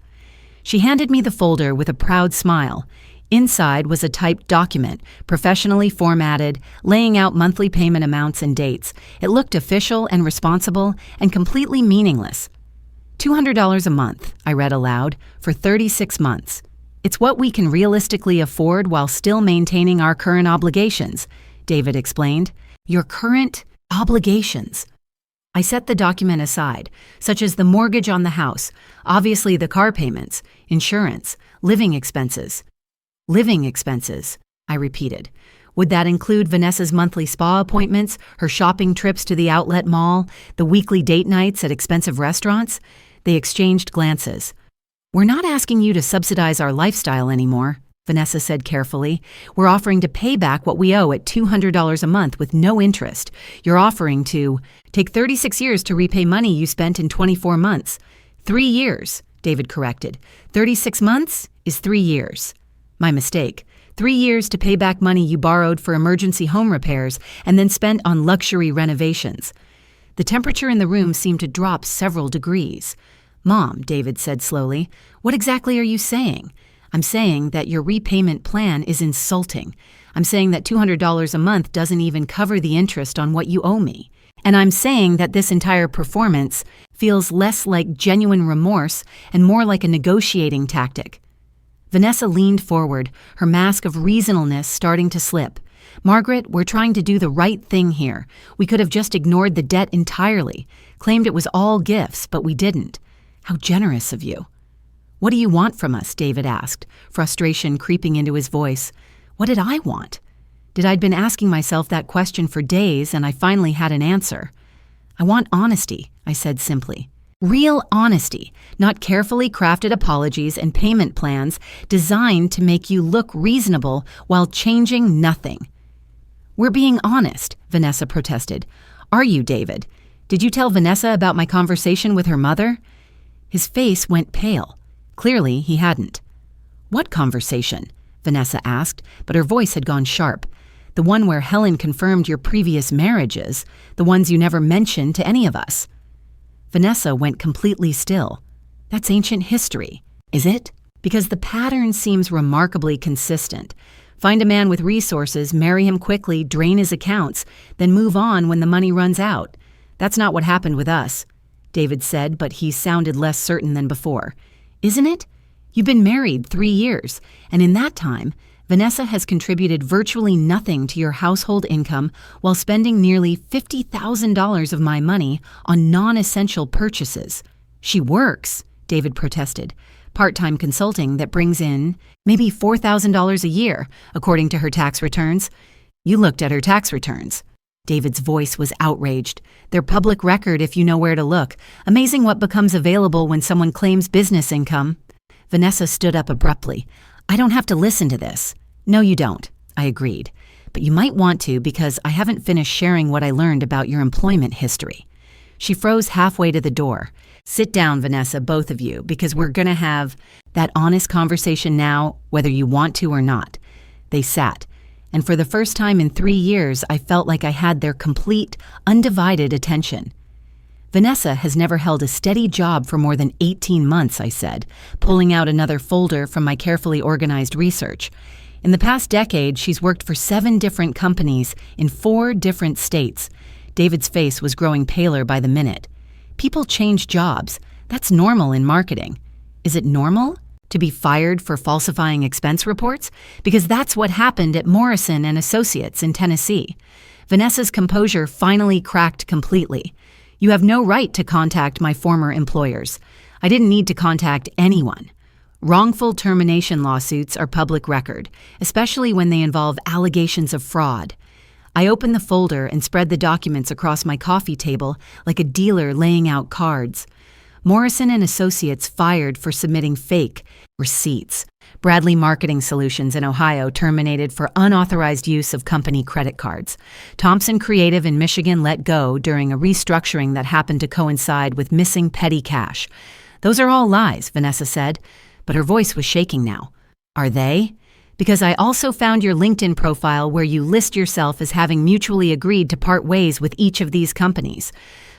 She handed me the folder with a proud smile. Inside was a typed document, professionally formatted, laying out monthly payment amounts and dates. It looked official and responsible and completely meaningless. $200 a month, I read aloud, for 36 months. It's what we can realistically afford while still maintaining our current obligations, David explained. Your current obligations. I set the document aside, such as the mortgage on the house, obviously the car payments, insurance, living expenses. Living expenses, I repeated. Would that include Vanessa's monthly spa appointments, her shopping trips to the outlet mall, the weekly date nights at expensive restaurants? They exchanged glances. We're not asking you to subsidize our lifestyle anymore, Vanessa said carefully. We're offering to pay back what we owe at $200 a month with no interest. You're offering to take 36 years to repay money you spent in 24 months. 3 years, David corrected. 36 months is 3 years. My mistake. 3 years to pay back money you borrowed for emergency home repairs and then spent on luxury renovations. The temperature in the room seemed to drop several degrees. Mom, David said slowly, what exactly are you saying? I'm saying that your repayment plan is insulting. I'm saying that $200 a month doesn't even cover the interest on what you owe me. And I'm saying that this entire performance feels less like genuine remorse and more like a negotiating tactic. Vanessa leaned forward, her mask of reasonableness starting to slip. Margaret, we're trying to do the right thing here. We could have just ignored the debt entirely, claimed it was all gifts, but we didn't. How generous of you. What do you want from us? David asked, frustration creeping into his voice. What did I want? I'd been asking myself that question for days, and I finally had an answer. I want honesty, I said simply. Real honesty, not carefully crafted apologies and payment plans designed to make you look reasonable while changing nothing. We're being honest, Vanessa protested. Are you, David? Did you tell Vanessa about my conversation with her mother? His face went pale. Clearly, he hadn't. What conversation? Vanessa asked, but her voice had gone sharp. The one where Helen confirmed your previous marriages, the ones you never mentioned to any of us. Vanessa went completely still. That's ancient history, is it? Because the pattern seems remarkably consistent. Find a man with resources, marry him quickly, drain his accounts, then move on when the money runs out. That's not what happened with us, David said, but he sounded less certain than before. Isn't it? You've been married 3 years, and in that time, Vanessa has contributed virtually nothing to your household income while spending nearly $50,000 of my money on non-essential purchases. She works, David protested, part-time consulting that brings in maybe $4,000 a year, according to her tax returns. You looked at her tax returns. David's voice was outraged. They're public record if you know where to look. Amazing what becomes available when someone claims business income. Vanessa stood up abruptly. I don't have to listen to this. No, you don't, I agreed. But you might want to because I haven't finished sharing what I learned about your employment history. She froze halfway to the door. Sit down, Vanessa, both of you, because we're going to have that honest conversation now, whether you want to or not. They sat. And for the first time in 3 years, I felt like I had their complete, undivided attention. Vanessa has never held a steady job for more than 18 months, I said, pulling out another folder from my carefully organized research. In the past decade, she's worked for 7 different companies in 4 different states. David's face was growing paler by the minute. People change jobs. That's normal in marketing. Is it normal to be fired for falsifying expense reports? Because that's what happened at Morrison and Associates in Tennessee. Vanessa's composure finally cracked completely. You have no right to contact my former employers. I didn't need to contact anyone. Wrongful termination lawsuits are public record, especially when they involve allegations of fraud. I opened the folder and spread the documents across my coffee table like a dealer laying out cards. Morrison and Associates fired for submitting fake receipts. Bradley Marketing Solutions in Ohio terminated for unauthorized use of company credit cards. Thompson Creative in Michigan let go during a restructuring that happened to coincide with missing petty cash. Those are all lies, Vanessa said, but her voice was shaking now. Are they? Because I also found your LinkedIn profile where you list yourself as having mutually agreed to part ways with each of these companies.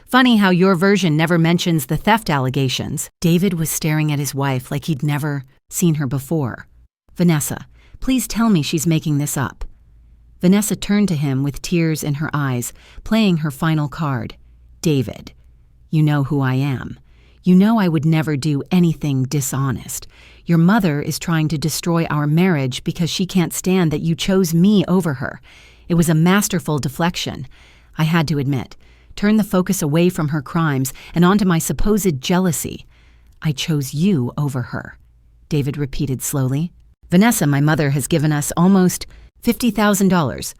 Funny how your version never mentions the theft allegations. David was staring at his wife like he'd never seen her before. Vanessa, please tell me she's making this up. Vanessa turned to him with tears in her eyes, playing her final card. David, you know who I am. You know I would never do anything dishonest. Your mother is trying to destroy our marriage because she can't stand that you chose me over her. It was a masterful deflection. I had to admit. Turn the focus away from her crimes and onto my supposed jealousy. I chose you over her, David repeated slowly. Vanessa, my mother has given us almost $50,000.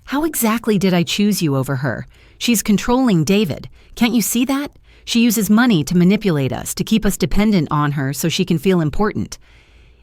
How exactly did I choose you over her? She's controlling David. Can't you see that? She uses money to manipulate us, to keep us dependent on her so she can feel important.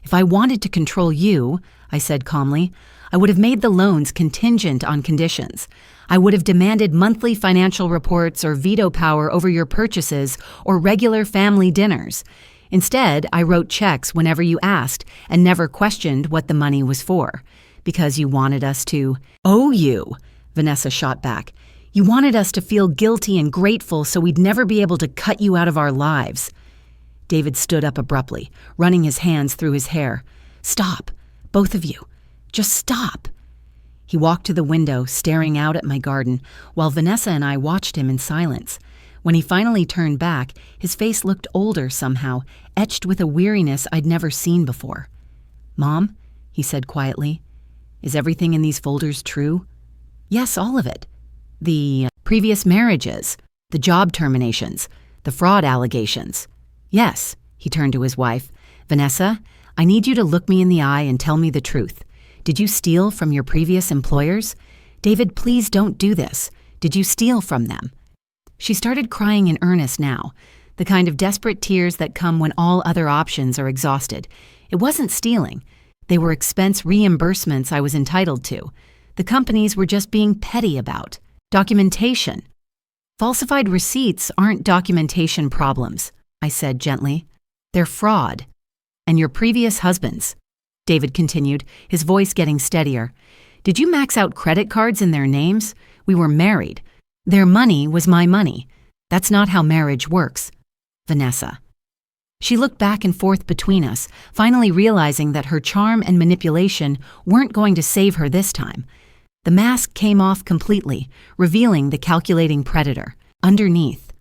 If I wanted to control you, I said calmly, I would have made the loans contingent on conditions. I would have demanded monthly financial reports or veto power over your purchases or regular family dinners. Instead, I wrote checks whenever you asked and never questioned what the money was for. Because you wanted us to owe you, Vanessa shot back. You wanted us to feel guilty and grateful so we'd never be able to cut you out of our lives. David stood up abruptly, running his hands through his hair. Stop, both of you. Just stop. He walked to the window, staring out at my garden, while Vanessa and I watched him in silence. When he finally turned back, his face looked older somehow, etched with a weariness I'd never seen before. Mom, he said quietly, is everything in these folders true? Yes, all of it. The previous marriages, the job terminations, the fraud allegations. Yes, he turned to his wife. Vanessa, I need you to look me in the eye and tell me the truth. Did you steal from your previous employers? David, please don't do this. Did you steal from them? She started crying in earnest now, the kind of desperate tears that come when all other options are exhausted. It wasn't stealing. They were expense reimbursements I was entitled to. The companies were just being petty about. Documentation. Falsified receipts aren't documentation problems, I said gently. They're fraud. And your previous husbands, David continued, his voice getting steadier. Did you max out credit cards in their names? We were married. Their money was my money. That's not how marriage works. Vanessa. She looked back and forth between us, finally realizing that her charm and manipulation weren't going to save her this time. The mask came off completely, revealing the calculating predator. Underneath.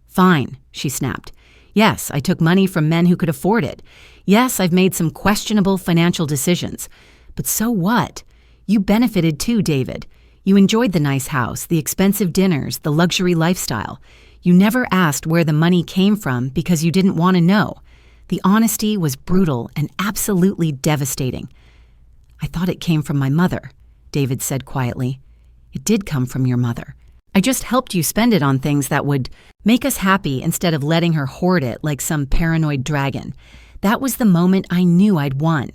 Fine, she snapped. Yes, I took money from men who could afford it. Yes, I've made some questionable financial decisions. But so what? You benefited too, David. You enjoyed the nice house, the expensive dinners, the luxury lifestyle. You never asked where the money came from because you didn't want to know. The honesty was brutal and absolutely devastating. I thought it came from my mother, David said quietly. It did come from your mother. I just helped you spend it on things that would make us happy instead of letting her hoard it like some paranoid dragon. That was the moment I knew I'd won.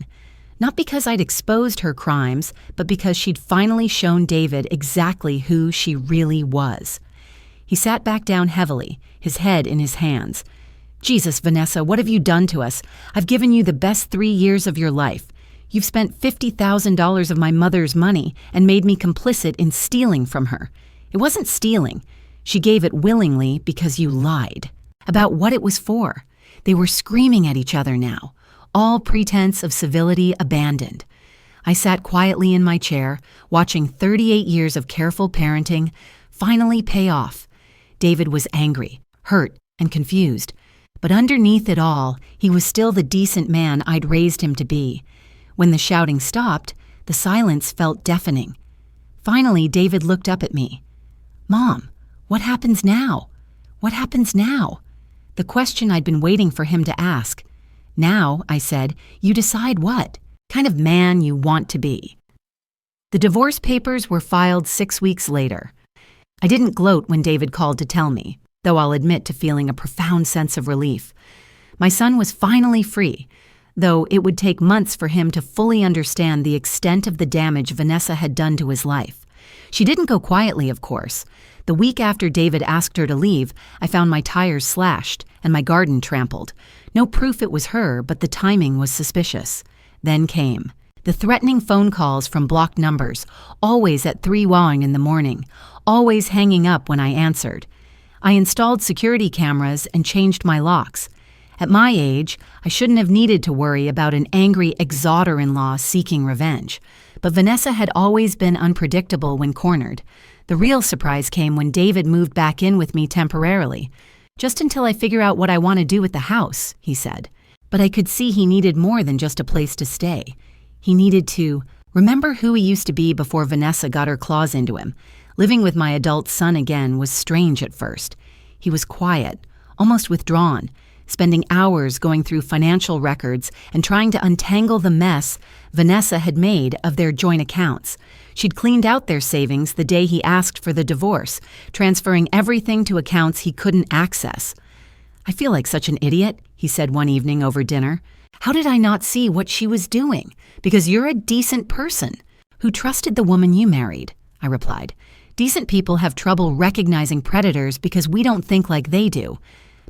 Not because I'd exposed her crimes, but because she'd finally shown David exactly who she really was. He sat back down heavily, his head in his hands. Jesus, Vanessa, what have you done to us? I've given you the best 3 years of your life. You've spent $50,000 of my mother's money and made me complicit in stealing from her. It wasn't stealing. She gave it willingly because you lied. About what it was for. They were screaming at each other now, all pretense of civility abandoned. I sat quietly in my chair, watching 38 years of careful parenting finally pay off. David was angry, hurt, and confused. But underneath it all, he was still the decent man I'd raised him to be. When the shouting stopped, the silence felt deafening. Finally, David looked up at me. "Mom, what happens now? What happens now?" The question I'd been waiting for him to ask. "Now," I said, "you decide what kind of man you want to be." The divorce papers were filed 6 weeks later. I didn't gloat when David called to tell me, though I'll admit to feeling a profound sense of relief. My son was finally free, though it would take months for him to fully understand the extent of the damage Vanessa had done to his life. She didn't go quietly, of course. The week after David asked her to leave, I found my tires slashed and my garden trampled. No proof it was her, but the timing was suspicious. Then came the threatening phone calls from blocked numbers, always at 3 in the morning, always hanging up when I answered. I installed security cameras and changed my locks. At my age, I shouldn't have needed to worry about an angry ex-daughter-in-law seeking revenge. But Vanessa had always been unpredictable when cornered. The real surprise came when David moved back in with me temporarily. "Just until I figure out what I want to do with the house," he said. But I could see he needed more than just a place to stay. He needed to remember who he used to be before Vanessa got her claws into him. Living with my adult son again was strange at first. He was quiet, almost withdrawn, spending hours going through financial records and trying to untangle the mess Vanessa had made of their joint accounts. She'd cleaned out their savings the day he asked for the divorce, transferring everything to accounts he couldn't access. "I feel like such an idiot," he said one evening over dinner. "How did I not see what she was doing? Because you're a decent person who trusted the woman you married," I replied. "Decent people have trouble recognizing predators because we don't think like they do."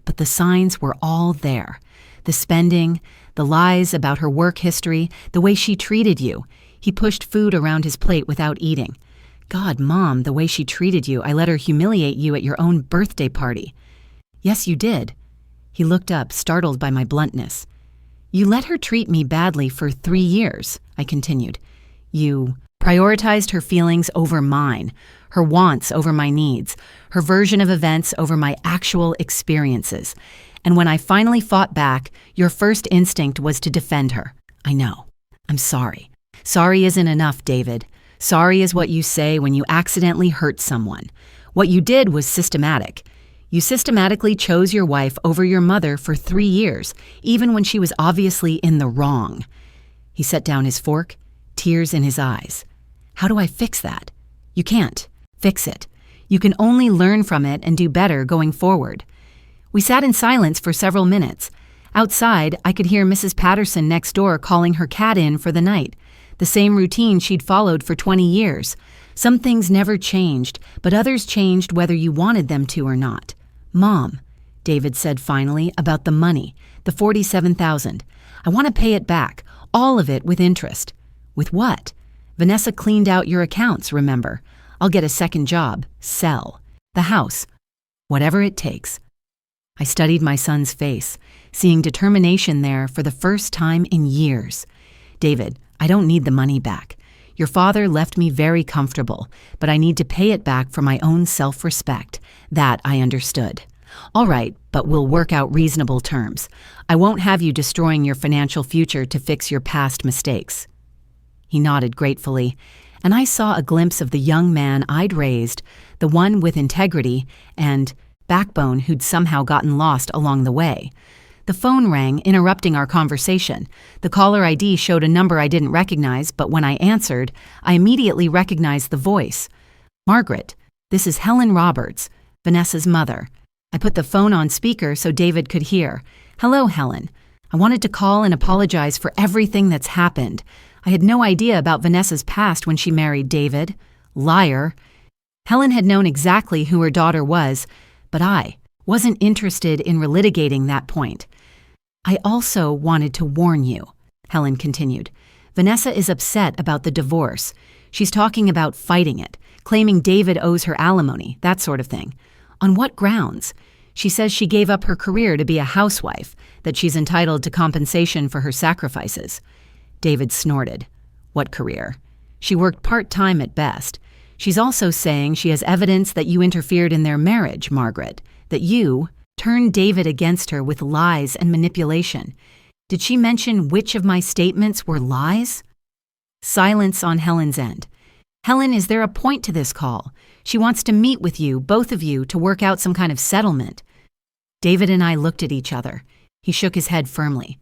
But the signs were all there. The spending, the lies about her work history, the way she treated you. He pushed food around his plate without eating. "God, Mom, the way she treated you. I let her humiliate you at your own birthday party." "Yes, you did." He looked up, startled by my bluntness. "You let her treat me badly for 3 years," I continued. "You prioritized her feelings over mine, her wants over my needs, her version of events over my actual experiences. And when I finally fought back, your first instinct was to defend her. I know. I'm sorry. Sorry isn't enough, David. Sorry is what you say when you accidentally hurt someone. What you did was systematic. You systematically chose your wife over your mother for 3 years, even when she was obviously in the wrong." He set down his fork, tears in his eyes. "How do I fix that?" "You can't. Fix it. You can only learn from it and do better going forward." We sat in silence for several minutes. Outside, I could hear Mrs. Patterson next door calling her cat in for the night, the same routine she'd followed for 20 years. Some things never changed, but others changed whether you wanted them to or not. "Mom," David said finally, about the money, the $47,000. "I want to pay it back, all of it with interest." "With what?" "Vanessa cleaned out your accounts, remember? I'll get a second job, sell, the house, whatever it takes." I studied my son's face, seeing determination there for the first time in years. "David, I don't need the money back. Your father left me very comfortable, but I need to pay it back for my own self-respect. That I understood." "All right, but we'll work out reasonable terms. I won't have you destroying your financial future to fix your past mistakes." He nodded gratefully, and I saw a glimpse of the young man I'd raised, the one with integrity and backbone who'd somehow gotten lost along the way. The phone rang, interrupting our conversation. The caller ID showed a number I didn't recognize, but when I answered, I immediately recognized the voice. "Margaret, this is Helen Roberts, Vanessa's mother." I put the phone on speaker so David could hear. "Hello, Helen. I wanted to call and apologize for everything that's happened. I had no idea about Vanessa's past when she married David. Liar." Helen had known exactly who her daughter was, but I wasn't interested in relitigating that point. "I also wanted to warn you," Helen continued. "Vanessa is upset about the divorce. She's talking about fighting it, claiming David owes her alimony, that sort of thing. On what grounds? She says she gave up her career to be a housewife, that she's entitled to compensation for her sacrifices. David snorted. What career? She worked part-time at best. She's also saying she has evidence that you interfered in their marriage, Margaret, that you turned David against her with lies and manipulation. Did she mention which of my statements were lies? Silence on Helen's end. Helen, is there a point to this call? She wants to meet with you, both of you, to work out some kind of settlement. David and I looked at each other. He shook his head firmly.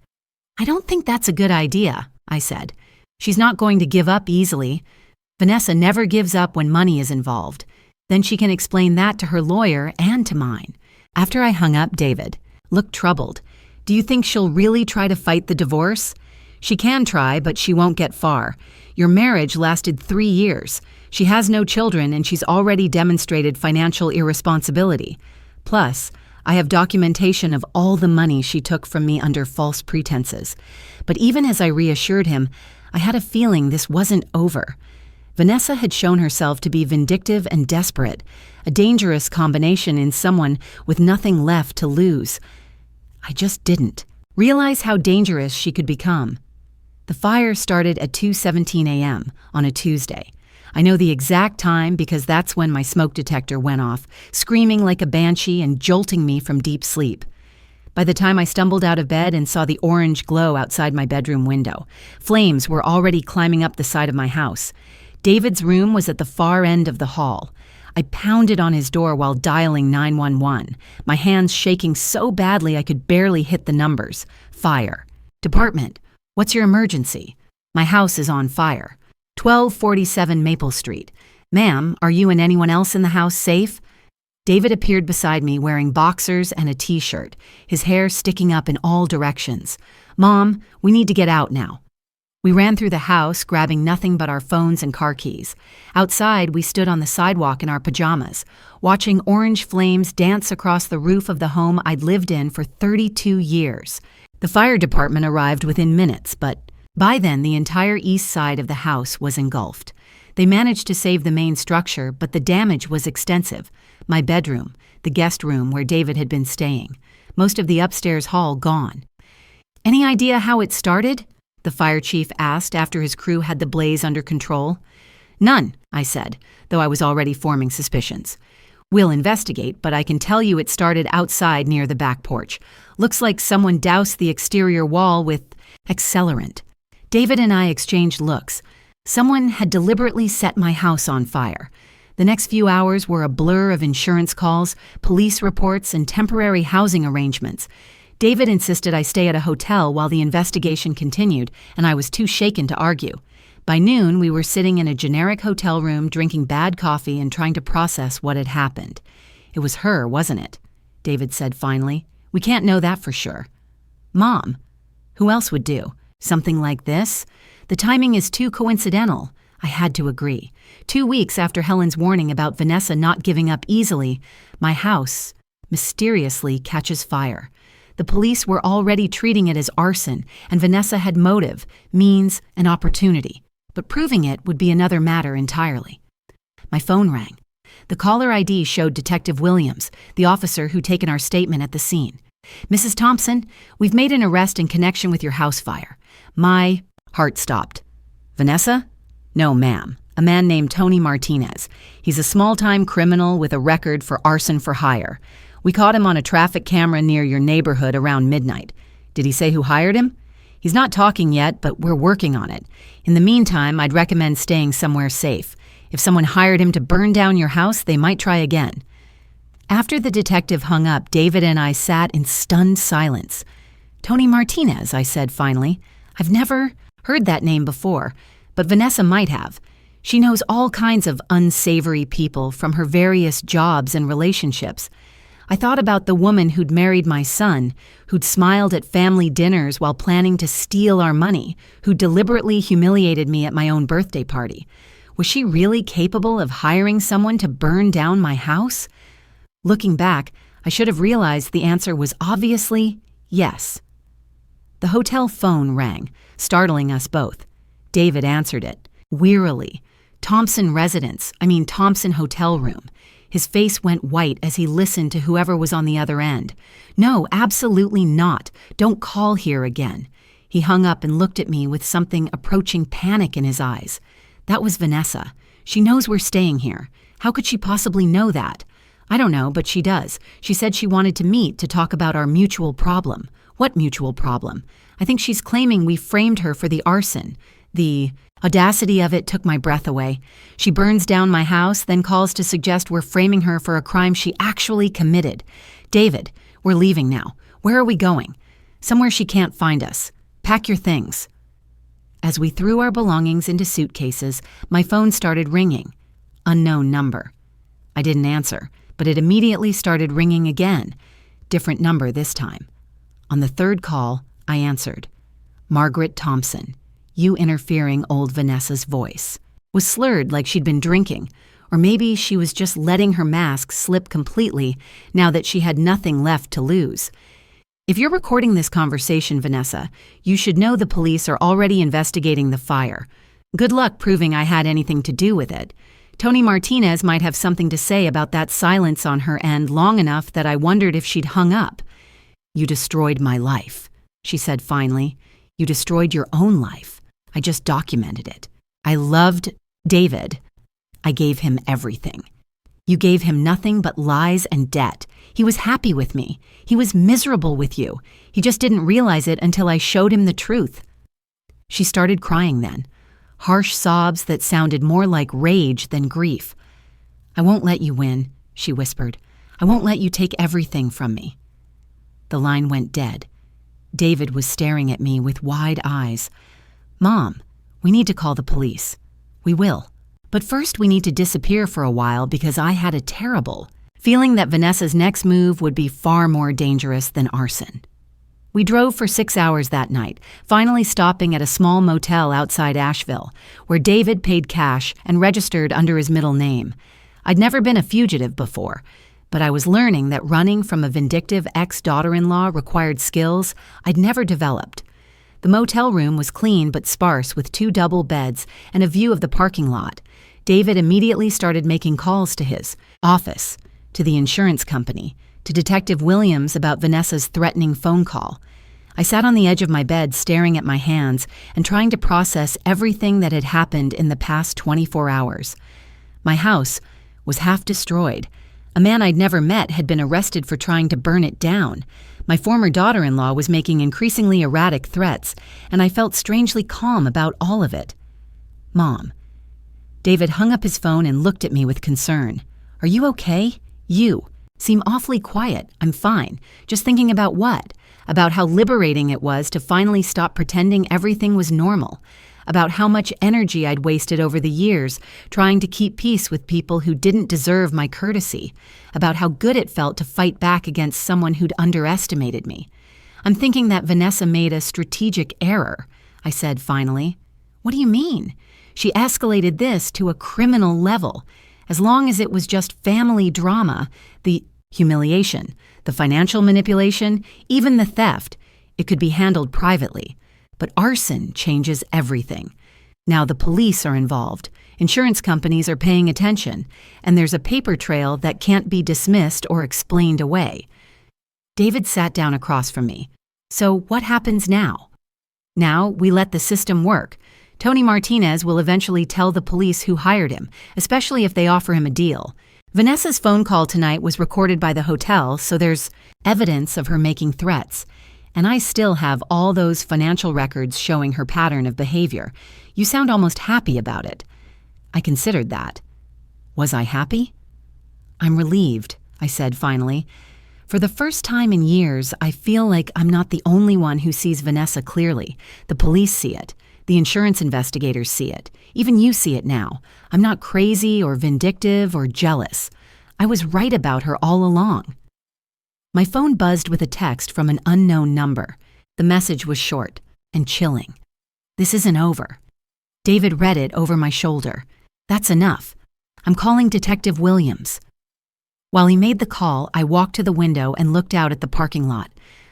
I don't think that's a good idea, I said. She's not going to give up easily. Vanessa never gives up when money is involved. Then she can explain that to her lawyer and to mine. After I hung up, David looked troubled. Do you think she'll really try to fight the divorce? She can try, but she won't get far. Your marriage lasted 3 years. She has no children, and she's already demonstrated financial irresponsibility. Plus, I have documentation of all the money she took from me under false pretenses. But even as I reassured him, I had a feeling this wasn't over. Vanessa had shown herself to be vindictive and desperate, a dangerous combination in someone with nothing left to lose. I just didn't realize how dangerous she could become. The fire started at 2:17 a.m. on a Tuesday. I know the exact time because that's when my smoke detector went off, screaming like a banshee and jolting me from deep sleep. By the time I stumbled out of bed and saw the orange glow outside my bedroom window, flames were already climbing up the side of my house. David's room was at the far end of the hall. I pounded on his door while dialing 911, my hands shaking so badly I could barely hit the numbers. Fire. Department. What's your emergency? My house is on fire. 1247 Maple Street. Ma'am, are you and anyone else in the house safe? David appeared beside me wearing boxers and a t-shirt, his hair sticking up in all directions. Mom, we need to get out now. We ran through the house, grabbing nothing but our phones and car keys. Outside, we stood on the sidewalk in our pajamas, watching orange flames dance across the roof of the home I'd lived in for 32 years. The fire department arrived within minutes, but by then the entire east side of the house was engulfed. They managed to save the main structure, but the damage was extensive. My bedroom, the guest room where David had been staying, most of the upstairs hall gone. Any idea how it started? The fire chief asked after his crew had the blaze under control. None, I said, though I was already forming suspicions. We'll investigate, but I can tell you it started outside near the back porch. Looks like someone doused the exterior wall with accelerant. David and I exchanged looks. Someone had deliberately set my house on fire. The next few hours were a blur of insurance calls, police reports, and temporary housing arrangements. David insisted I stay at a hotel while the investigation continued, and I was too shaken to argue. By noon, we were sitting in a generic hotel room, drinking bad coffee and trying to process what had happened. It was her, wasn't it? David said finally. We can't know that for sure. Mom. Who else would do? Something like this? The timing is too coincidental. I had to agree. 2 weeks after Helen's warning about Vanessa not giving up easily, my house mysteriously catches fire. The police were already treating it as arson, and Vanessa had motive, means, and opportunity. But proving it would be another matter entirely. My phone rang. The caller ID showed Detective Williams, the officer who'd taken our statement at the scene. Mrs. Thompson, we've made an arrest in connection with your house fire. My heart stopped. Vanessa? No, ma'am. A man named Tony Martinez. He's a small-time criminal with a record for arson for hire. We caught him on a traffic camera near your neighborhood around midnight. Did he say who hired him? He's not talking yet, but we're working on it. In the meantime, I'd recommend staying somewhere safe. If someone hired him to burn down your house, they might try again. After the detective hung up, David and I sat in stunned silence. Tony Martinez, I said finally. I've never heard that name before, but Vanessa might have. She knows all kinds of unsavory people from her various jobs and relationships. I thought about the woman who'd married my son, who'd smiled at family dinners while planning to steal our money, who deliberately humiliated me at my own birthday party. Was she really capable of hiring someone to burn down my house? Looking back, I should have realized the answer was obviously yes. The hotel phone rang, startling us both. David answered it, wearily. Thompson Hotel Room. His face went white as he listened to whoever was on the other end. "No, absolutely not. Don't call here again." He hung up and looked at me with something approaching panic in his eyes. That was Vanessa. She knows we're staying here. How could she possibly know that? I don't know, but she does. She said she wanted to meet to talk about our mutual problem. What mutual problem? I think she's claiming we framed her for the arson. The audacity of it took my breath away. She burns down my house, then calls to suggest we're framing her for a crime she actually committed. David, we're leaving now. Where are we going? Somewhere she can't find us. Pack your things. As we threw our belongings into suitcases, my phone started ringing. Unknown number. I didn't answer, but it immediately started ringing again. Different number this time. On the third call, I answered. Margaret Thompson. You interfering old Vanessa's voice. Was slurred like she'd been drinking, or maybe she was just letting her mask slip completely now that she had nothing left to lose. If you're recording this conversation, Vanessa, you should know the police are already investigating the fire. Good luck proving I had anything to do with it. Tony Martinez might have something to say about that silence on her end long enough that I wondered if she'd hung up. You destroyed my life, she said finally. You destroyed your own life. I just documented it. I loved David. I gave him everything. You gave him nothing but lies and debt. He was happy with me. He was miserable with you. He just didn't realize it until I showed him the truth. She started crying then. Harsh sobs that sounded more like rage than grief. I won't let you win, she whispered. I won't let you take everything from me. The line went dead. David was staring at me with wide eyes. Mom, we need to call the police. We will. But first we need to disappear for a while because I had a terrible feeling that Vanessa's next move would be far more dangerous than arson. We drove for 6 hours that night, finally stopping at a small motel outside Asheville, where David paid cash and registered under his middle name. I'd never been a fugitive before, but I was learning that running from a vindictive ex-daughter-in-law required skills I'd never developed. The motel room was clean but sparse with 2 double beds and a view of the parking lot. David immediately started making calls to his office, to the insurance company, to Detective Williams about Vanessa's threatening phone call. I sat on the edge of my bed staring at my hands and trying to process everything that had happened in the past 24 hours. My house was half destroyed. A man I'd never met had been arrested for trying to burn it down. My former daughter-in-law was making increasingly erratic threats, and I felt strangely calm about all of it. Mom. David hung up his phone and looked at me with concern. Are you okay? You. Seem awfully quiet. I'm fine. Just thinking about what? About how liberating it was to finally stop pretending everything was normal. About how much energy I'd wasted over the years trying to keep peace with people who didn't deserve my courtesy. About how good it felt to fight back against someone who'd underestimated me. I'm thinking that Vanessa made a strategic error, I said finally. What do you mean? She escalated this to a criminal level. As long as it was just family drama, the humiliation, the financial manipulation, even the theft, it could be handled privately. But arson changes everything. Now the police are involved, insurance companies are paying attention, and there's a paper trail that can't be dismissed or explained away. David sat down across from me. So what happens now? Now we let the system work. Tony Martinez will eventually tell the police who hired him, especially if they offer him a deal. Vanessa's phone call tonight was recorded by the hotel, so there's evidence of her making threats. And I still have all those financial records showing her pattern of behavior. You sound almost happy about it. I considered that. Was I happy? I'm relieved, I said finally. For the first time in years, I feel like I'm not the only one who sees Vanessa clearly. The police see it. The insurance investigators see it. Even you see it now. I'm not crazy or vindictive or jealous. I was right about her all along. My phone buzzed with a text from an unknown number. The message was short and chilling. This isn't over. David read it over my shoulder. That's enough. I'm calling Detective Williams. While he made the call, I walked to the window and looked out at the parking lot.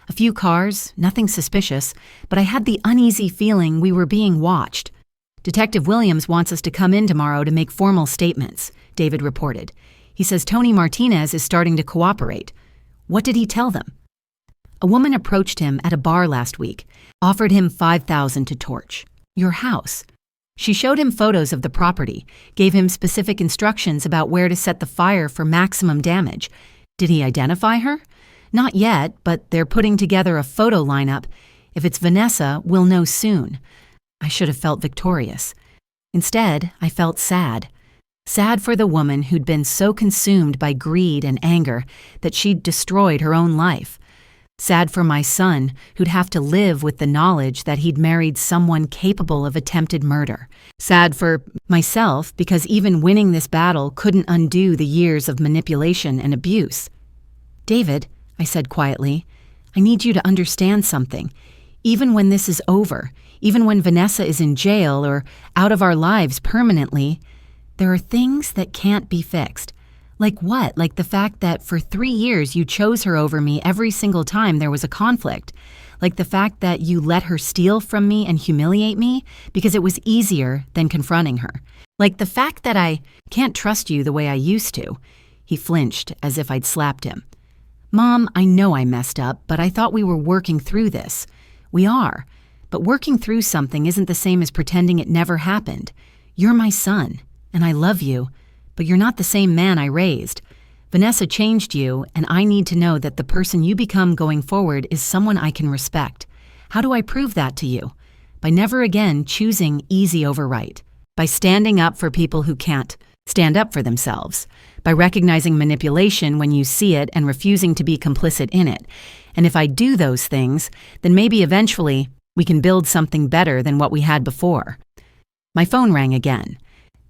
A few cars, nothing suspicious, but I had the uneasy feeling we were being watched. Detective Williams wants us to come in tomorrow to make formal statements, David reported. He says Tony Martinez is starting to cooperate. What did he tell them? A woman approached him at a bar last week, offered him $5,000 to torch your house. She showed him photos of the property, gave him specific instructions about where to set the fire for maximum damage. Did he identify her? Not yet, but they're putting together a photo lineup. If it's Vanessa, we'll know soon. I should have felt victorious. Instead, I felt sad. Sad for the woman who'd been so consumed by greed and anger that she'd destroyed her own life. Sad for my son, who'd have to live with the knowledge that he'd married someone capable of attempted murder. Sad for myself, because even winning this battle couldn't undo the years of manipulation and abuse. David, I said quietly, I need you to understand something. Even when this is over, even when Vanessa is in jail or out of our lives permanently, there are things that can't be fixed. Like what? Like the fact that for 3 years you chose her over me every single time there was a conflict. Like the fact that you let her steal from me and humiliate me because it was easier than confronting her. Like the fact that I can't trust you the way I used to. He flinched as if I'd slapped him. Mom, I know I messed up, but I thought we were working through this. We are. But working through something isn't the same as pretending it never happened. You're my son, and I love you, but you're not the same man I raised. Vanessa changed you, and I need to know that the person you become going forward is someone I can respect. How do I prove that to you? By never again choosing easy over right. By standing up for people who can't stand up for themselves. By recognizing manipulation when you see it and refusing to be complicit in it. And if I do those things, then maybe eventually we can build something better than what we had before. My phone rang again.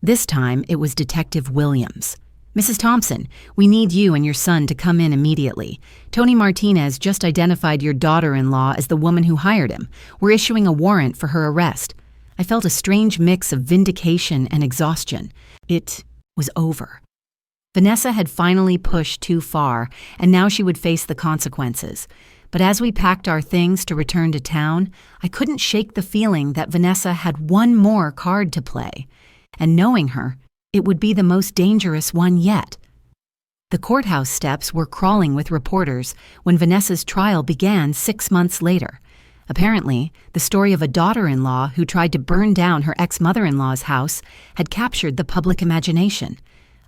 This time, it was Detective Williams. Mrs. Thompson, we need you and your son to come in immediately. Tony Martinez just identified your daughter-in-law as the woman who hired him. We're issuing a warrant for her arrest. I felt a strange mix of vindication and exhaustion. It was over. Vanessa had finally pushed too far, and now she would face the consequences. But as we packed our things to return to town, I couldn't shake the feeling that Vanessa had one more card to play. And knowing her, it would be the most dangerous one yet. The courthouse steps were crawling with reporters when Vanessa's trial began 6 months later. Apparently, the story of a daughter-in-law who tried to burn down her ex-mother-in-law's house had captured the public imagination.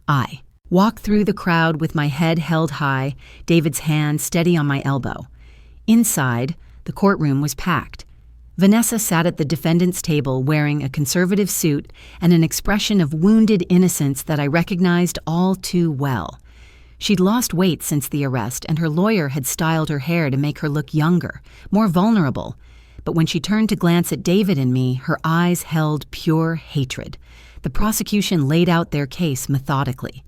I walked through the crowd with my head held high, David's hand steady on my elbow. Inside, the courtroom was packed. Vanessa sat at the defendant's table wearing a conservative suit and an expression of wounded innocence that I recognized all too well. She'd lost weight since the arrest, and her lawyer had styled her hair to make her look younger, more vulnerable. But when she turned to glance at David and me, her eyes held pure hatred. The prosecution laid out their case methodically.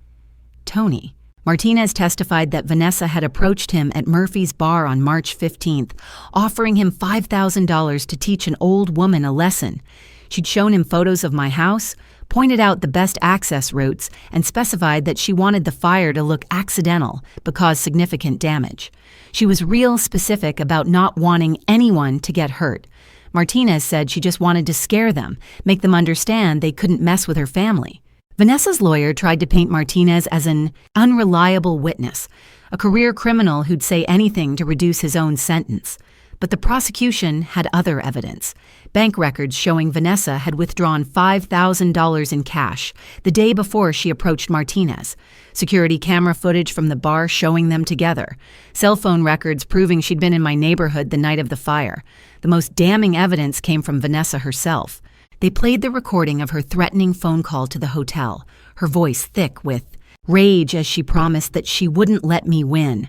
Tony Martinez testified that Vanessa had approached him at Murphy's bar on March 15th, offering him $5,000 to teach an old woman a lesson. She'd shown him photos of my house, pointed out the best access routes, and specified that she wanted the fire to look accidental but cause significant damage. She was real specific about not wanting anyone to get hurt. Martinez said she just wanted to scare them, make them understand they couldn't mess with her family. Vanessa's lawyer tried to paint Martinez as an unreliable witness, a career criminal who'd say anything to reduce his own sentence. But the prosecution had other evidence. Bank records showing Vanessa had withdrawn $5,000 in cash the day before she approached Martinez. Security camera footage from the bar showing them together. Cell phone records proving she'd been in my neighborhood the night of the fire. The most damning evidence came from Vanessa herself. They played the recording of her threatening phone call to the hotel, her voice thick with rage as she promised that she wouldn't let me win.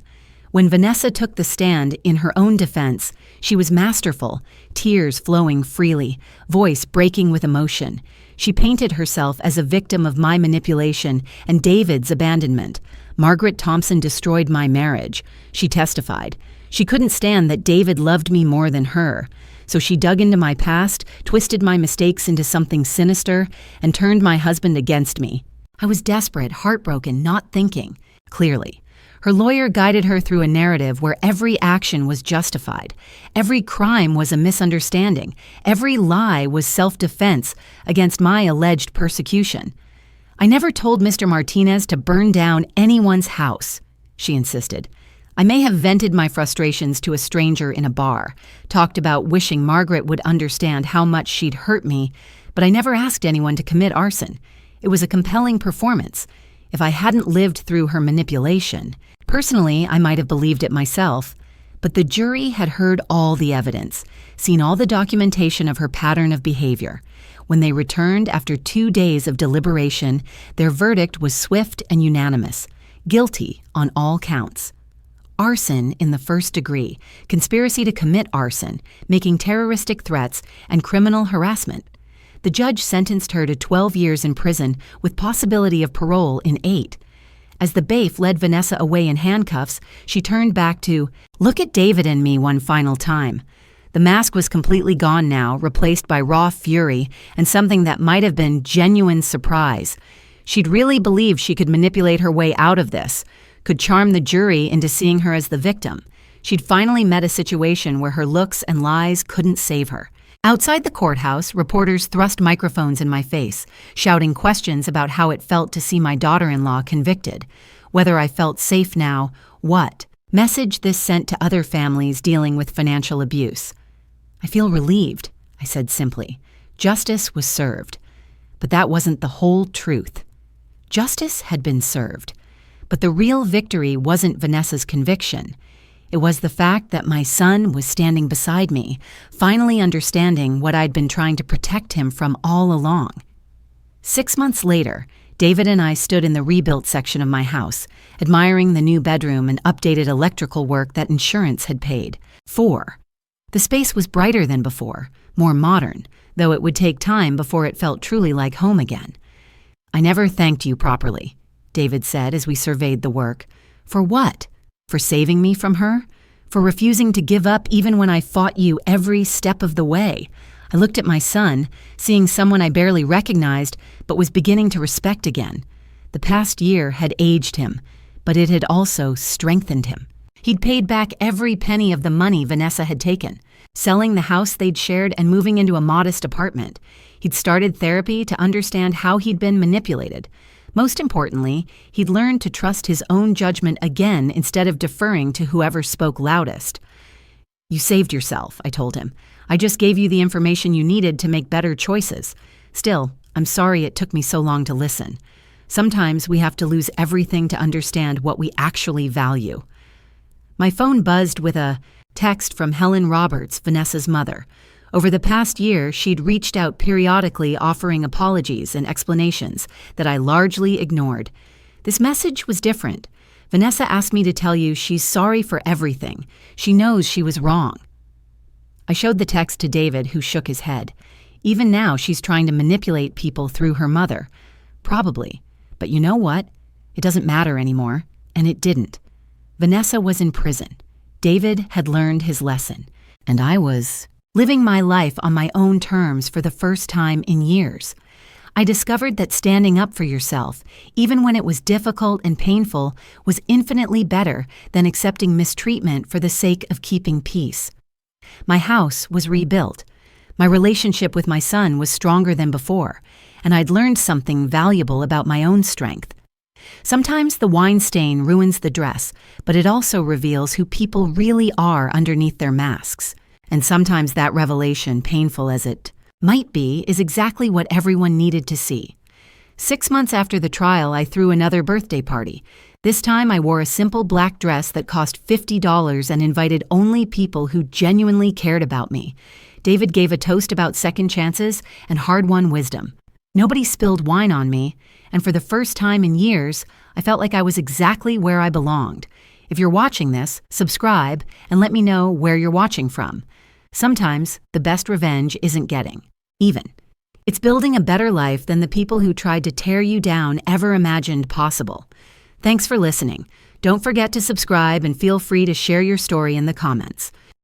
When Vanessa took the stand in her own defense, she was masterful, tears flowing freely, voice breaking with emotion. She painted herself as a victim of my manipulation and David's abandonment. Margaret Thompson destroyed my marriage, she testified. She couldn't stand that David loved me more than her. So she dug into my past, twisted my mistakes into something sinister, and turned my husband against me. I was desperate, heartbroken, not thinking clearly. Her lawyer guided her through a narrative where every action was justified. Every crime was a misunderstanding. Every lie was self-defense against my alleged persecution. "I never told Mr. Martinez to burn down anyone's house," she insisted. I may have vented my frustrations to a stranger in a bar, talked about wishing Margaret would understand how much she'd hurt me, but I never asked anyone to commit arson. It was a compelling performance. If I hadn't lived through her manipulation, personally, I might have believed it myself. But the jury had heard all the evidence, seen all the documentation of her pattern of behavior. When they returned after 2 days of deliberation, their verdict was swift and unanimous: guilty on all counts. Arson in the first degree, conspiracy to commit arson, making terroristic threats, and criminal harassment. The judge sentenced her to 12 years in prison with possibility of parole in 8. As the bailiff led Vanessa away in handcuffs, she turned back to, "Look at David and me one final time." The mask was completely gone now, replaced by raw fury and something that might have been genuine surprise. She'd really believed she could manipulate her way out of this, could charm the jury into seeing her as the victim. She'd finally met a situation where her looks and lies couldn't save her. Outside the courthouse, reporters thrust microphones in my face, shouting questions about how it felt to see my daughter-in-law convicted, whether I felt safe now, what message this sent to other families dealing with financial abuse. "I feel relieved," I said simply. Justice was served. But that wasn't the whole truth. Justice had been served. But the real victory wasn't Vanessa's conviction. It was the fact that my son was standing beside me, finally understanding what I'd been trying to protect him from all along. 6 months later, David and I stood in the rebuilt section of my house, admiring the new bedroom and updated electrical work that insurance had paid for. The space was brighter than before, more modern, though it would take time before it felt truly like home again. "I never thanked you properly," David said as we surveyed the work. "For what? For saving me from her? For refusing to give up even when I fought you every step of the way?" I looked at my son, seeing someone I barely recognized but was beginning to respect again. The past year had aged him, but it had also strengthened him. He'd paid back every penny of the money Vanessa had taken, selling the house they'd shared and moving into a modest apartment. He'd started therapy to understand how he'd been manipulated. Most importantly, he'd learned to trust his own judgment again instead of deferring to whoever spoke loudest. "You saved yourself," I told him. "I just gave you the information you needed to make better choices. Still, I'm sorry it took me so long to listen. Sometimes we have to lose everything to understand what we actually value." My phone buzzed with a text from Helen Roberts, Vanessa's mother. Over the past year, she'd reached out periodically offering apologies and explanations that I largely ignored. This message was different. "Vanessa asked me to tell you she's sorry for everything. She knows she was wrong." I showed the text to David, who shook his head. Even now, she's trying to manipulate people through her mother. Probably. But you know what? It doesn't matter anymore. And it didn't. Vanessa was in prison. David had learned his lesson. And I was living my life on my own terms for the first time in years. I discovered that standing up for yourself, even when it was difficult and painful, was infinitely better than accepting mistreatment for the sake of keeping peace. My house was rebuilt. My relationship with my son was stronger than before, and I'd learned something valuable about my own strength. Sometimes the wine stain ruins the dress, but it also reveals who people really are underneath their masks. And sometimes that revelation, painful as it might be, is exactly what everyone needed to see. 6 months after the trial, I threw another birthday party. This time I wore a simple black dress that cost $50 and invited only people who genuinely cared about me. David gave a toast about second chances and hard-won wisdom. Nobody spilled wine on me, and for the first time in years, I felt like I was exactly where I belonged. If you're watching this, subscribe and let me know where you're watching from. Sometimes the best revenge isn't getting even. It's building a better life than the people who tried to tear you down ever imagined possible. Thanks for listening. Don't forget to subscribe and feel free to share your story in the comments.